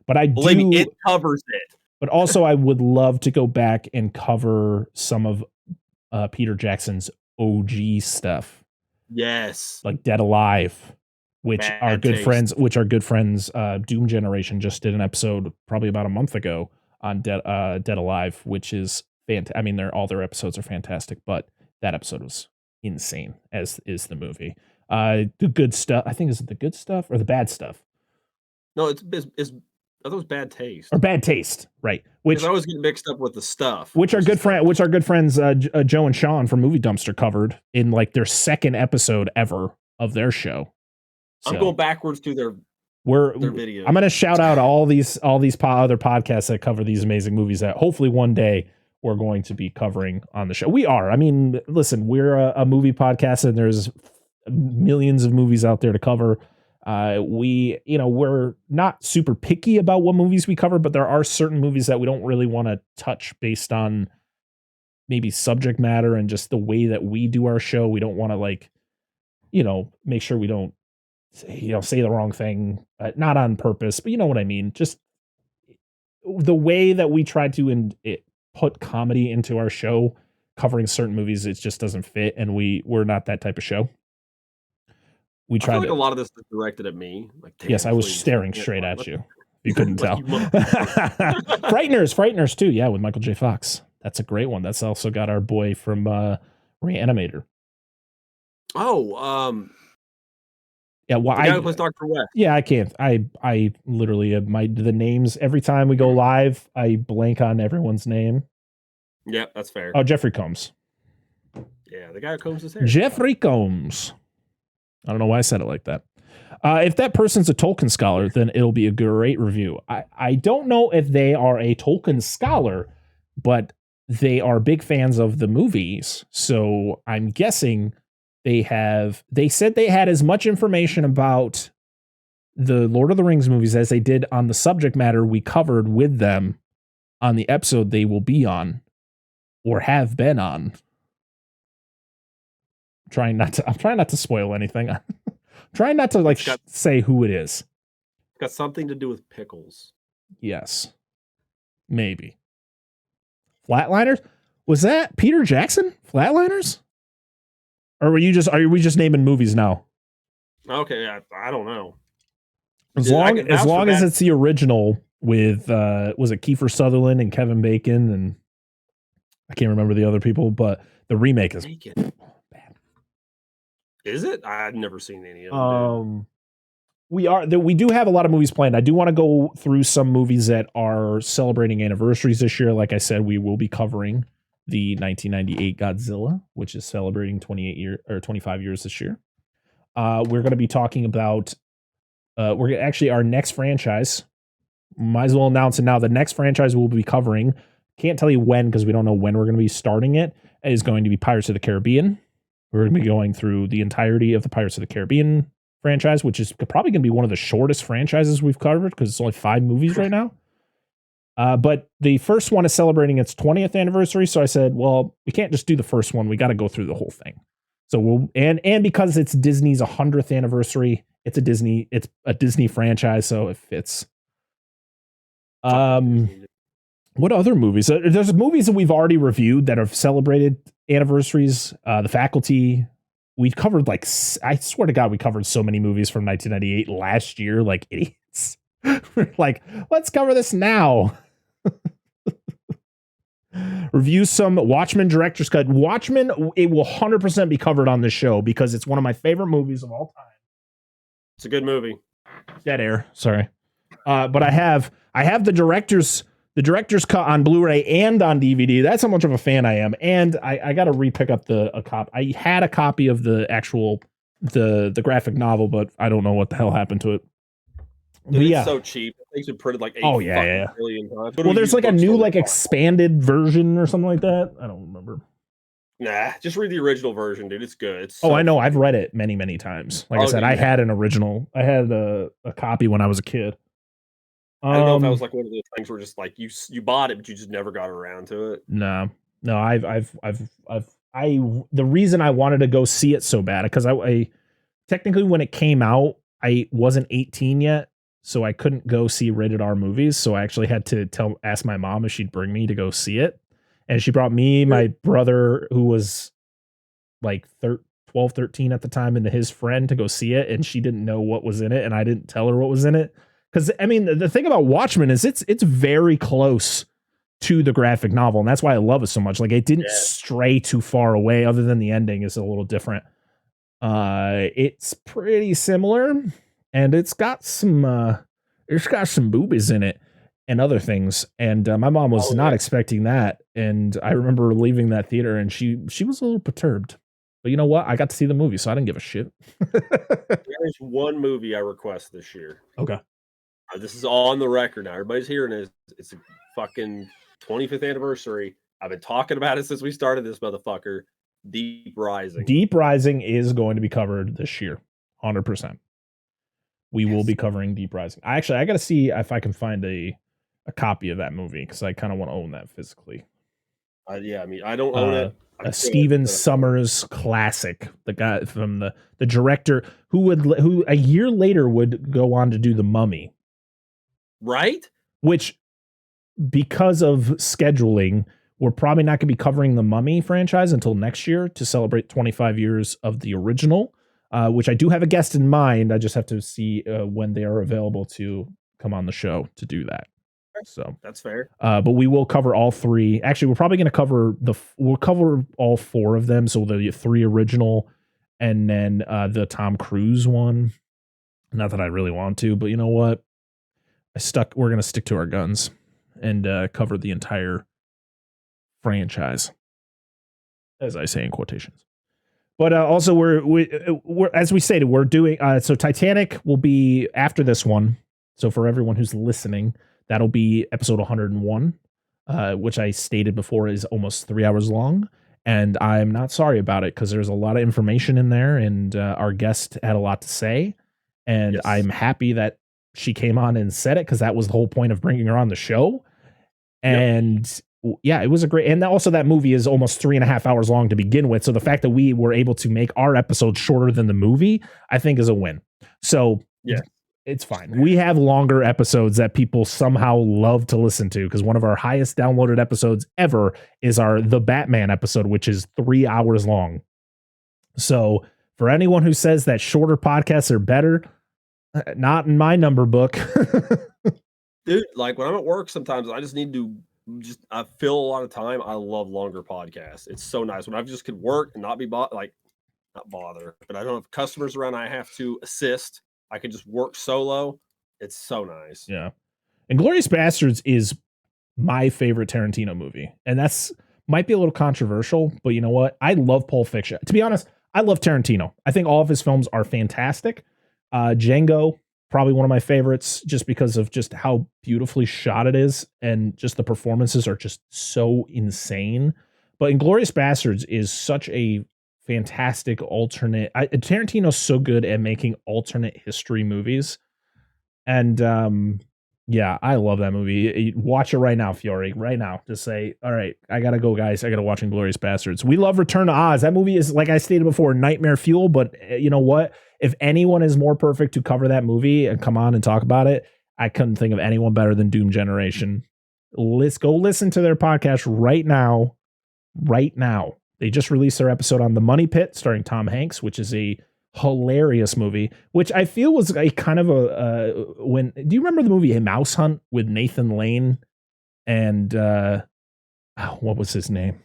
But believe me, it covers it. But also, I would love to go back and cover some of Peter Jackson's OG stuff. Yes, like Dead Alive, which Bad our good taste. friends, Doom Generation just did an episode probably about a month ago on Dead Alive, which is fantastic. I mean, all their episodes are fantastic, but that episode was insane, as is the movie. The Good Stuff, I think, is it The Good Stuff or The Bad Stuff? No, it's I thought it was Bad Taste. Or Bad Taste, right? Which I always get mixed up with the stuff. Which our good friends Joe and Sean from Movie Dumpster covered in like their second episode ever of their show. So I'm going backwards to their videos. I'm going to shout out all these other podcasts that cover these amazing movies that hopefully one day we're going to be covering on the show. We are. I mean, listen, we're a movie podcast, and there's millions of movies out there to cover. We're not super picky about what movies we cover, but there are certain movies that we don't really want to touch based on maybe subject matter and just the way that we do our show. We don't want to make sure we don't say the wrong thing, not on purpose, but you know what I mean? Just the way that we try to put comedy into our show, covering certain movies, it just doesn't fit. And we're not that type of show. We tried. I feel like a lot of this is directed at me. Yes, I was staring straight at you. You couldn't tell. Frighteners too. Yeah, with Michael J. Fox. That's a great one. That's also got our boy from Reanimator. Oh, yeah. Well, the guy who plays Dr. West. Yeah, I can't. I literally the names every time we go live, I blank on everyone's name. Yeah, that's fair. Oh, Jeffrey Combs. Yeah, the guy who combs his hair. Jeffrey Combs. I don't know why I said it like that. If that person's a Tolkien scholar, then it'll be a great review. I don't know if they are a Tolkien scholar, but they are big fans of the movies. So I'm guessing they said they had as much information about the Lord of the Rings movies as they did on the subject matter we covered with them on the episode they will be on or have been on. I'm trying not to spoil anything. I'm trying not to say who it is. It's got something to do with pickles. Yes. Maybe. Flatliners? Was that Peter Jackson? Flatliners? Or are we just naming movies now? Okay, I don't know. As long as it's the original with was it Kiefer Sutherland and Kevin Bacon, and I can't remember the other people, but the remake is bad. Is it? I've never seen any of them. We do have a lot of movies planned. I do want to go through some movies that are celebrating anniversaries this year. Like I said, we will be covering the 1998 Godzilla, which is celebrating 25 years this year. We're going to be talking about we're actually our next franchise. Might as well announce it now. The next franchise we'll be covering, can't tell you when because we don't know when we're going to be starting it, is going to be Pirates of the Caribbean. We're going to be going through the entirety of the Pirates of the Caribbean franchise, which is probably going to be one of the shortest franchises we've covered because it's only 5 movies right now. But the first one is celebrating its 20th anniversary. So I said, well, we can't just do the first one. We got to go through the whole thing. So we'll, and because it's Disney's 100th anniversary, it's a Disney franchise. So it fits. What other movies? There's movies that we've already reviewed that have celebrated anniversaries. The Faculty. We covered I swear to God, we covered so many movies from 1998 last year, like idiots. We're like, let's cover this now. Review some Watchmen director's cut. Watchmen, it will 100% be covered on this show because it's one of my favorite movies of all time. It's a good movie. Dead air, sorry. But I have the director's cut on Blu-ray and on DVD. That's how much of a fan I am. And I got to re-pick up a copy. I had a copy of the actual the graphic novel, but I don't know what the hell happened to it. Dude, it's so cheap. Things are printed like 8 billion times. Well, there's like a new expanded version or something like that. I don't remember. Nah, just read the original version, dude. It's good. It's I know. I've read it many, many times. Like I said, I had an original. I had a copy when I was a kid. I don't know if that was like one of those things where just like you bought it, but you just never got around to it. No. The reason I wanted to go see it so bad because I technically when it came out, I wasn't 18 yet. So I couldn't go see rated R movies. So I actually had to ask my mom if she'd bring me to go see it. And she brought me, my brother, who was like 12, 13 at the time, and his friend to go see it. And she didn't know what was in it. And I didn't tell her what was in it. Because, I mean, the thing about Watchmen is it's very close to the graphic novel. And that's why I love it so much. Like, it didn't stray too far away, other than the ending is a little different. It's pretty similar. And it's got some boobies in it and other things. And my mom was not expecting that. And I remember leaving that theater and she was a little perturbed. But you know what? I got to see the movie, so I didn't give a shit. There's one movie I request this year. Okay. This is on the record now. Everybody's hearing it. It's a fucking 25th anniversary. I've been talking about it since we started this motherfucker. Deep Rising. Deep Rising is going to be covered this year. 100%. We will be covering Deep Rising. I got to see if I can find a copy of that movie because I kind of want to own that physically. Yeah, I mean, I don't own it. A Steven Sommers classic. The guy from the director who a year later would go on to do The Mummy. Right? Which, because of scheduling, we're probably not going to be covering the Mummy franchise until next year to celebrate 25 years of the original. Which I do have a guest in mind. I just have to see when they are available to come on the show to do that. So that's fair. But we will cover all 3. Actually, we're probably going to we'll cover all 4 of them. So the 3 original, and then the Tom Cruise one. Not that I really want to, but you know what? We're going to stick to our guns and cover the entire franchise, as I say in quotations. But also, we're as we stated, we're doing so Titanic will be after this one. So for everyone who's listening, that'll be episode 101, which I stated before is almost 3 hours long. And I'm not sorry about it because there's a lot of information in there, and our guest had a lot to say. And I'm happy that she came on and said it because that was the whole point of bringing her on the show. And yeah, it was a great, and also that movie is almost 3.5 hours long to begin with. So the fact that we were able to make our episode shorter than the movie, I think is a win. So it's fine. We have longer episodes that people somehow love to listen to because one of our highest downloaded episodes ever is the Batman episode, which is 3 hours long. So for anyone who says that shorter podcasts are better, not in my number book. Dude, like when I'm at work, sometimes I just need to I fill a lot of time. I love longer podcasts. It's so nice when I just could work and not be not bother, but I don't have customers around. I have to assist. I could just work solo. It's so nice. Yeah. Inglourious Bastards is my favorite Tarantino movie. And might be a little controversial, but you know what? I love Pulp Fiction. To be honest, I love Tarantino. I think all of his films are fantastic. Django probably one of my favorites just because of just how beautifully shot it is, and just the performances are just so insane. But Inglourious Bastards is such a fantastic alternate. Tarantino's so good at making alternate history movies. And yeah, I love that movie. Watch it right now, Fiore. Right now. Just say, all right, I gotta go, guys. I gotta watch Inglourious Bastards. We love Return to Oz. That movie is, like I stated before, nightmare fuel. But you know what? If anyone is more perfect to cover that movie and come on and talk about it, I couldn't think of anyone better than Doom Generation. Let's go listen to their podcast right now. Right now. They just released their episode on The Money Pit starring Tom Hanks, which is a hilarious movie, which I feel was a kind of do you remember the movie A Mouse Hunt with Nathan Lane and what was his name?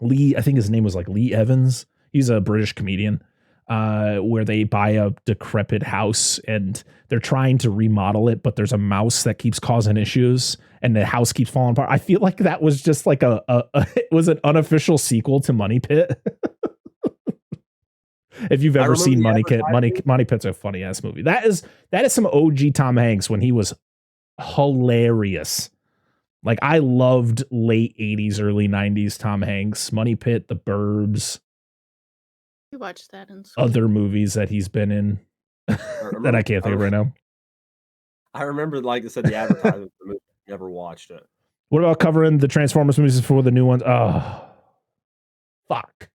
Lee, I think his name was like Lee Evans. He's a British comedian, where they buy a decrepit house and they're trying to remodel it, but there's a mouse that keeps causing issues and the house keeps falling apart. I feel like that was just like it was an unofficial sequel to Money Pit. If you've ever seen Money Pit, Money Pit's a funny ass movie. That is some OG Tom Hanks when he was hilarious. Like, I loved late 80s, early 90s Tom Hanks, Money Pit, The Burbs. You watched that in school. Other movies that he's been in that I can't think of right now. I remember, like I said, the advertisement for the movie. Never watched it. What about covering the Transformers movies before the new ones? Oh, fuck.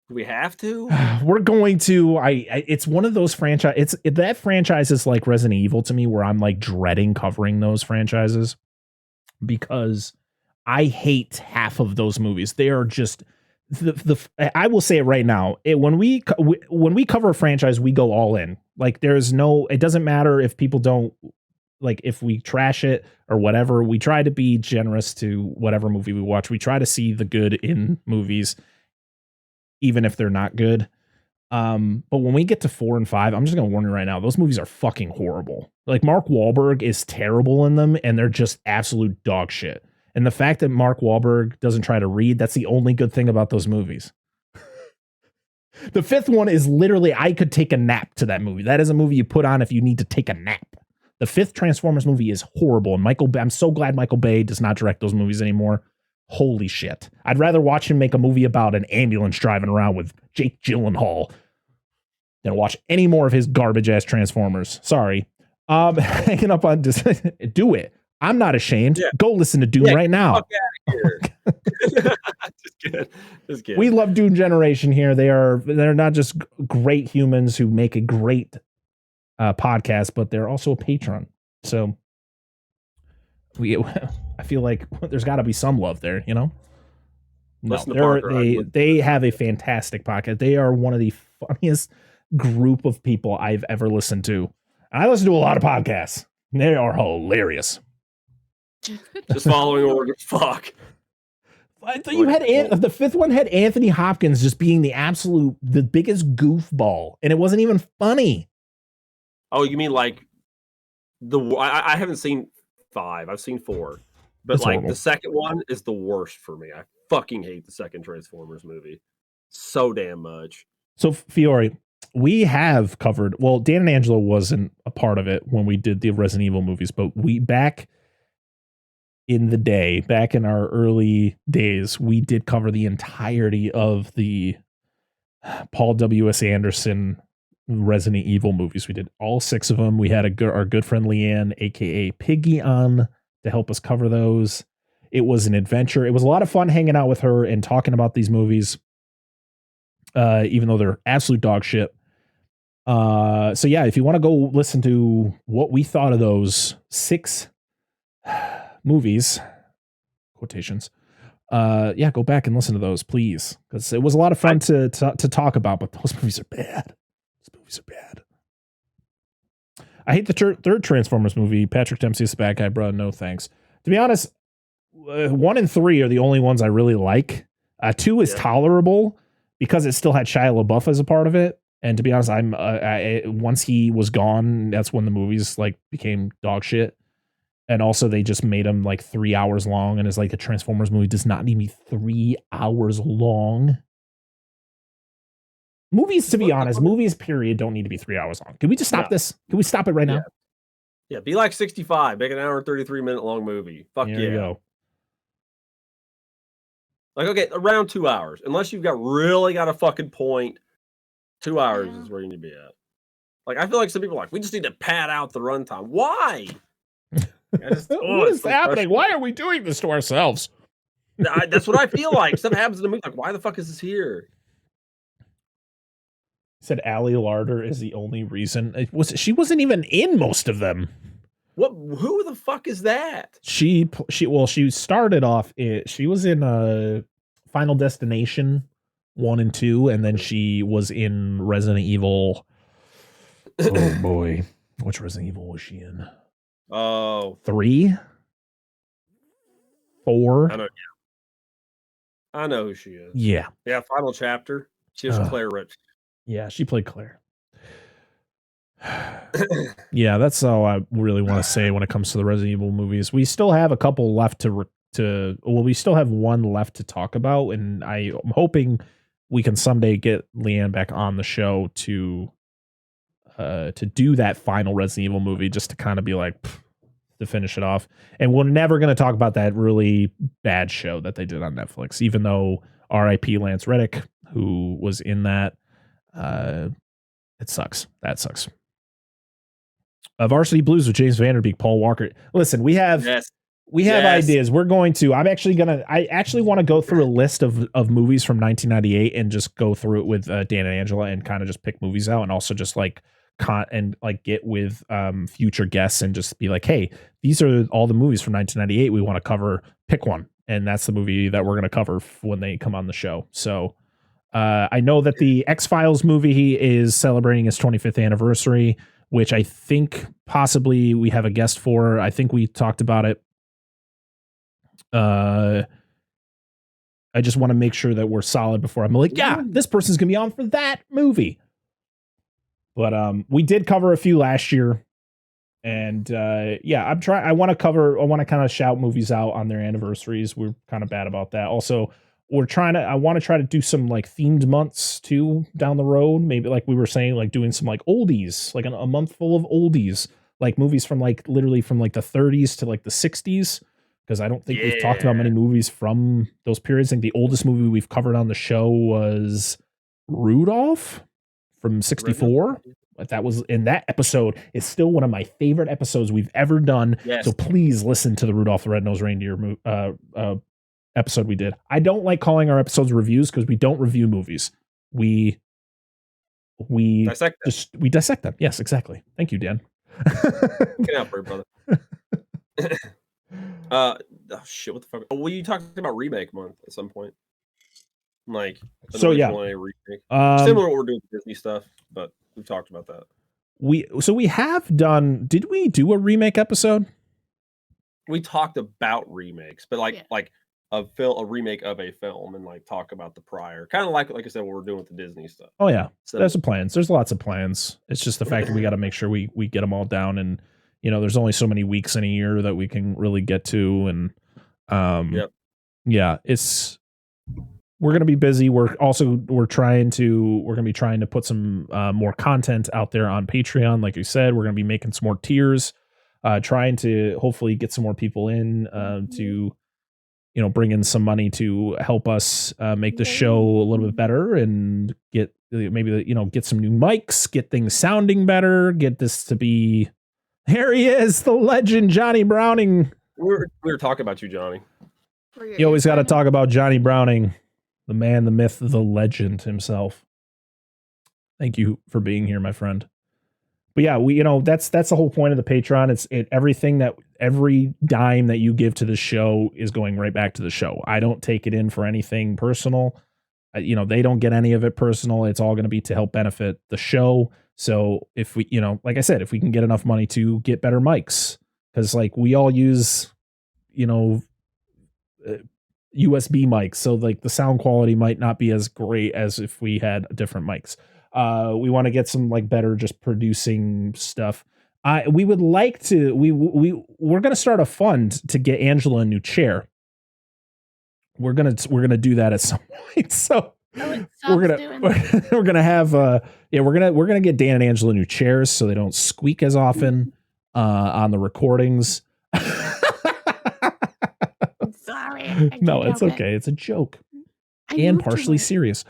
Do we have to? We're going to. It's one of those franchise. That franchise is like Resident Evil to me, where I'm like dreading covering those franchises because I hate half of those movies. They are just I will say it right now. When we cover a franchise, we go all in. Like, it doesn't matter if people don't like, if we trash it or whatever. We try to be generous to whatever movie we watch. We try to see the good in movies, even if they're not good. But when we get to 4 and 5, I'm just going to warn you right now, those movies are fucking horrible. Like, Mark Wahlberg is terrible in them, and they're just absolute dog shit. And the fact that Mark Wahlberg doesn't try to read, that's the only good thing about those movies. The 5th one is literally, I could take a nap to that movie. That is a movie you put on if you need to take a nap. The 5th Transformers movie is horrible. And I'm so glad Michael Bay does not direct those movies anymore. Holy shit. I'd rather watch him make a movie about an ambulance driving around with Jake Gyllenhaal than watch any more of his garbage ass Transformers. Sorry. Hanging up on do it. I'm not ashamed. Yeah. Go listen to Doom right now. Just kidding. We love Doom Generation here. They're not just great humans who make a great podcast, but they're also a patron. So I feel like there's got to be some love there, you know? No, they have a fantastic podcast. They are one of the funniest group of people I've ever listened to. I listen to a lot of podcasts. They are hilarious. Just following orders. Fuck. I thought you had the 5th one had Anthony Hopkins just being the biggest goofball, and it wasn't even funny. Oh, you mean like I haven't seen 5. I've seen 4, but That's like horrible. The second one is the worst for me. I fucking hate the second Transformers movie so damn much. So Fiore, we have covered. Well, Dan and Angela wasn't a part of it when we did the Resident Evil movies, but back in our early days, we did cover the entirety of the Paul W.S. Anderson Resident Evil movies. We did all 6 of them. We had our good friend Leanne, aka Piggy, on to help us cover those. It was an adventure. It was a lot of fun hanging out with her and talking about these movies, even though they're absolute dog shit. So yeah, if you want to go listen to what we thought of those 6 movies, quotations, go back and listen to those, please, because it was a lot of fun to talk about. But those movies are bad. I hate the 3rd Transformers movie. Patrick Dempsey is the bad guy, bro. No thanks. To be honest, 1 and 3 are the only ones I really like. 2 is tolerable because it still had Shia LaBeouf as a part of it. And to be honest, once he was gone, that's when the movies like became dog shit. And also they just made them like 3 hours long, and it's like a Transformers movie does not need to be 3 hours long. Movies, to be honest, movies period don't need to be 3 hours long. Can we just stop this? Can we stop it right now? Yeah, be like 65. Make an hour and 33-minute long movie. Fuck There you go. Like, okay, around 2 hours. Unless you've really got a fucking point, 2 hours is where you need to be at. Like, I feel like some people are like, we just need to pad out the runtime. Why? What is happening? Why are we doing this to ourselves? That's what I feel like. Stuff happens in the movie. Like, why the fuck is this here? Said Allie Larder is the only reason. She wasn't even in most of them. What? Who the fuck is that? She started off. She was in Final Destination 1 and 2, and then she was in Resident Evil. Oh boy, which Resident Evil was she in? Oh, 3, 4. I know who she is. Yeah. Final chapter. She was Claire Rich. Yeah, she played Claire. Yeah, that's all I really want to say when it comes to the Resident Evil movies. We still have a couple left we still have one left to talk about, and I'm hoping we can someday get Leanne back on the show to do that final Resident Evil movie, just to kind of be like, to finish it off. And we're never going to talk about that really bad show that they did on Netflix, even though R.I.P. Lance Reddick, who was in that. It sucks. That sucks. Varsity Blues with James Vanderbeek, Paul Walker. Listen, we have ideas. I actually want to go through a list of movies from 1998 and just go through it with Dan and Angela and kind of just pick movies out, and also just get with future guests and just be like, hey, these are all the movies from 1998 we want to cover. Pick one, and that's the movie that we're going to cover when they come on the show. So I know that the X-Files movie is celebrating its 25th anniversary, which I think possibly we have a guest for. I think we talked about it. I just want to make sure that we're solid before I'm like, yeah, this person's going to be on for that movie. But we did cover a few last year. And I want to kind of shout movies out on their anniversaries. We're kind of bad about that. Also, I want to try to do some like themed months too down the road. Maybe like we were saying, like doing some like oldies, like a month full of oldies, like movies from like literally from like the 30s to like the 60s. Because I don't think we've talked about many movies from those periods. I think the oldest movie we've covered on the show was Rudolph from 64. But that was in that episode. It's still one of my favorite episodes we've ever done. Yes. So please listen to the Rudolph the Red-Nosed Reindeer episode we did. I don't like calling our episodes reviews because we don't review movies. We dissect them. Yes, exactly. Thank you, Dan. Get out for it, brother. Oh shit! What the fuck? Well, you talked about remake month at some point. Like, remake. Similar to what we're doing with Disney stuff, but we've talked about that. We have done. Did we do a remake episode? We talked about remakes, but like a remake of a film, and like talk about the prior, kind of like I said, what we're doing with the Disney stuff. Oh yeah, so there's plans. There's lots of plans. It's just the fact that we got to make sure we get them all down, and there's only so many weeks in a year that we can really get to, and we're gonna be busy. We're gonna be trying to put some more content out there on Patreon. Like you said, we're gonna be making some more tiers, trying to hopefully get some more people in to bring in some money to help us make the show a little bit better and get get some new mics, get things sounding better, get this to be. Here he is, the legend, Johnny Browning. We were talking about you, Johnny. You always got to talk about Johnny Browning, the man, the myth, the legend himself. Thank you for being here, my friend. But yeah, that's the whole point of the Patreon. Every dime that you give to the show is going right back to the show. I don't take it in for anything personal. They don't get any of it personal. It's all going to be to help benefit the show. So if we, like I said, if we can get enough money to get better mics, because like we all use, USB mics. So like the sound quality might not be as great as if we had different mics. We want to get some like better just producing stuff. We would like to, we're going to start a fund to get Angela a new chair. We're going to do that at some point. So Oh, we're gonna have we're gonna get Dan and Angela new chairs so they don't squeak as often on the recordings. I'm sorry. No, it's okay. It's a joke and partially serious.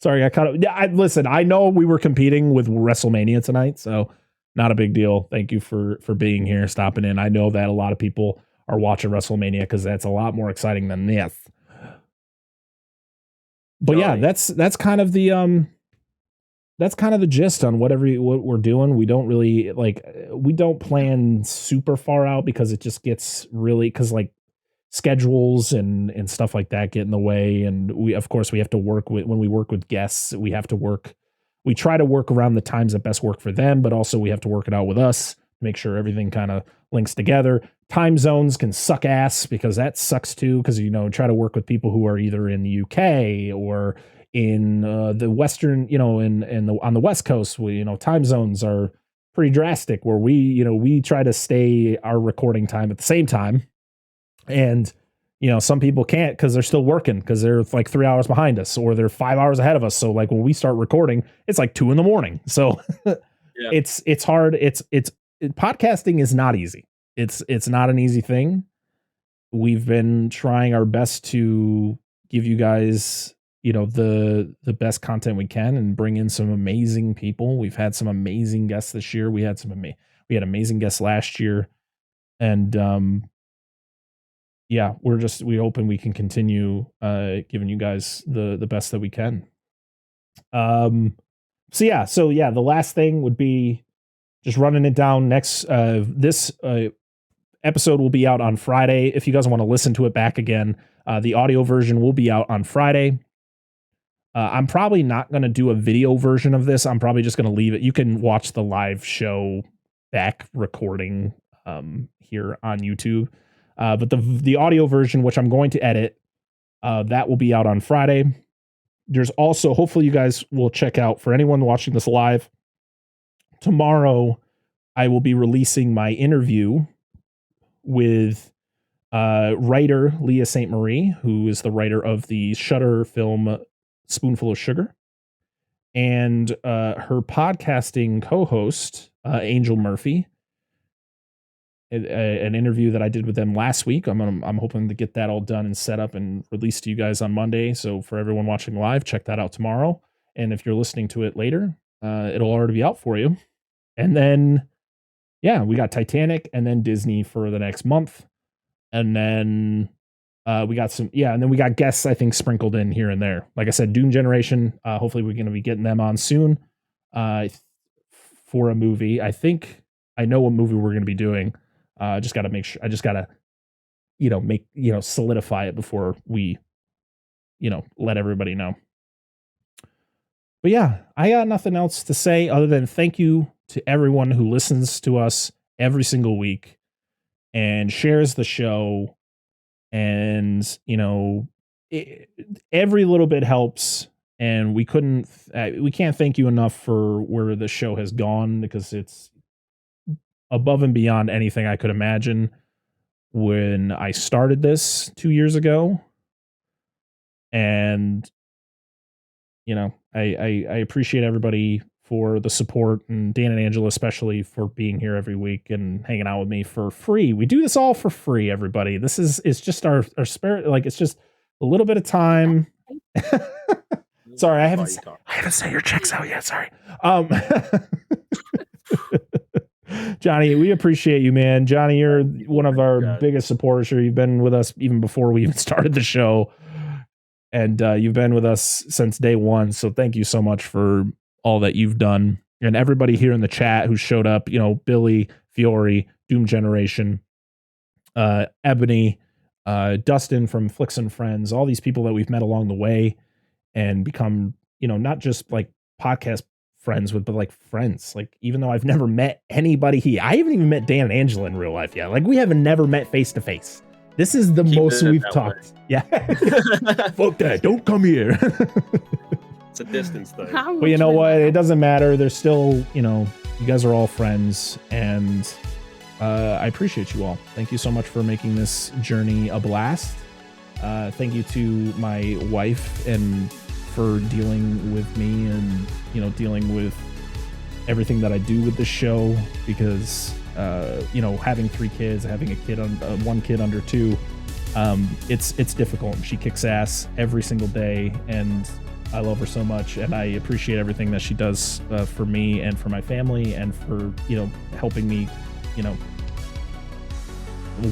Sorry, I caught it. Yeah, listen. I know we were competing with WrestleMania tonight, so not a big deal. Thank you for being here, stopping in. I know that a lot of people are watching WrestleMania because that's a lot more exciting than this. But yeah, that's kind of the gist on what we're doing. We don't really we don't plan super far out because it just gets really because schedules and stuff like that get in the way. And we have to work when we work with guests, we try to work around the times that best work for them, but also we have to work it out with us, make sure everything kind of links together. Time zones can suck ass because that sucks too. Cause try to work with people who are either in the UK or in the Western, on the West Coast, time zones are pretty drastic where we try to stay our recording time at the same time. And, some people can't because they're still working because they're 3 hours behind us or they're 5 hours ahead of us. So when we start recording, it's 2 a.m. So yeah. It's hard. Podcasting is not easy. It's not an easy thing. We've been trying our best to give you guys, the best content we can and bring in some amazing people. We've had some amazing guests this year. We had amazing guests last year. And, yeah, we hoping we can continue giving you guys the best that we can. So the last thing would be just running it down next. This episode will be out on Friday. If you guys want to listen to it back again, the audio version will be out on Friday. I'm probably not going to do a video version of this. I'm probably just going to leave it. You can watch the live show back recording here on YouTube. But the audio version, which I'm going to edit, that will be out on Friday. There's also, hopefully you guys will check out, for anyone watching this live, tomorrow I will be releasing my interview with writer Leah St. Marie, who is the writer of the Shudder film Spoonful of Sugar, and her podcasting co-host, Angel Murphy. An interview that I did with them last week. I'm hoping to get that all done and set up and released to you guys on Monday. So for everyone watching live, check that out tomorrow. And if you're listening to it later, it'll already be out for you. And then, we got Titanic and then Disney for the next month. And then we got and then we got guests, I think, sprinkled in here and there. Like I said, Doom Generation. Hopefully we're going to be getting them on soon for a movie. I think I know what movie we're going to be doing. Just got to make sure. I just got to, solidify it before we, let everybody know. But yeah, I got nothing else to say other than thank you to everyone who listens to us every single week and shares the show. And, every little bit helps. And we can't thank you enough for where the show has gone because it's above and beyond anything I could imagine when I started this 2 years ago. And, I appreciate everybody for the support, and Dan and Angela especially for being here every week and hanging out with me for free. We do this all for free, everybody. It's just our spirit. It's just a little bit of time. Sorry, I haven't sent your checks out yet. Sorry. Johnny, we appreciate you, man. Johnny, you're one of our biggest supporters here. You've been with us even before we even started the show. And you've been with us since day one. So thank you so much for all that you've done. And everybody here in the chat who showed up, Billy, Fiore, Doom Generation, Ebony, Dustin from Flicks and Friends, all these people that we've met along the way and become, not just podcast friends with, but friends. Even though I've never met anybody here, I haven't even met Dan and Angela in real life yet. We haven't never met face to face. This is the most we've talked. Way. Yeah. Fuck that. Don't come here. It's a distance thing. But you know what? It doesn't matter. There's still, you guys are all friends, and I appreciate you all. Thank you so much for making this journey a blast. Thank you to my wife and for dealing with me and, you know, dealing with everything that I do with the show, because, you know, having 3 kids, having a kid on 1 kid under 2, it's difficult. She kicks ass every single day, and I love her so much, and I appreciate everything that she does for me and for my family, and for, you know, helping me, you know,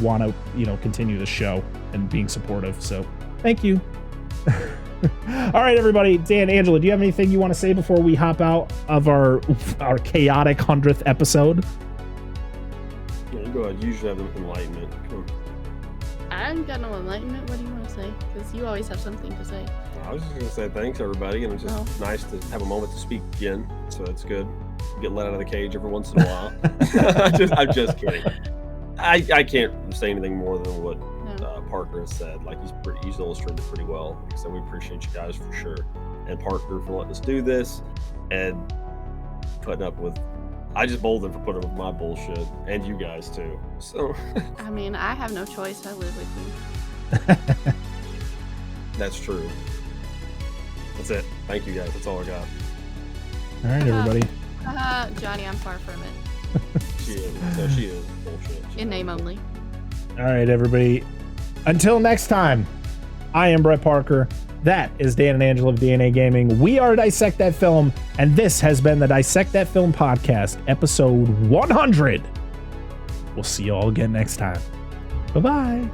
want to, you know, continue the show and being supportive. So thank you. All right, everybody. Dan, Angela, do you have anything you want to say before we hop out of our chaotic 100th episode? Yeah, you go ahead. You usually have enlightenment. Come on. I ain't got no enlightenment. What do you want to say? Because you always have something to say. I was just going to say thanks, everybody, and it's just nice to have a moment to speak again, so that's good. Get let out of the cage every once in a while. I'm just kidding. I can't say anything more than what Parker has said. Like, he's illustrated pretty well. So we appreciate you guys for sure, and Parker for letting us do this, and putting up with. I just bold him for putting up with my bullshit, and you guys too. So I mean, I have no choice. I live with you. that's true. That's it. Thank you guys. That's all I got. All right, everybody. Johnny, I'm far from it. She is. So she is bullshit. In name only. All right, everybody. Until next time, I am Brett Parker. That is Dan and Angela of DNA Gaming. We are Dissect That Film, and this has been the Dissect That Film podcast, episode 100. We'll see you all again next time. Bye-bye.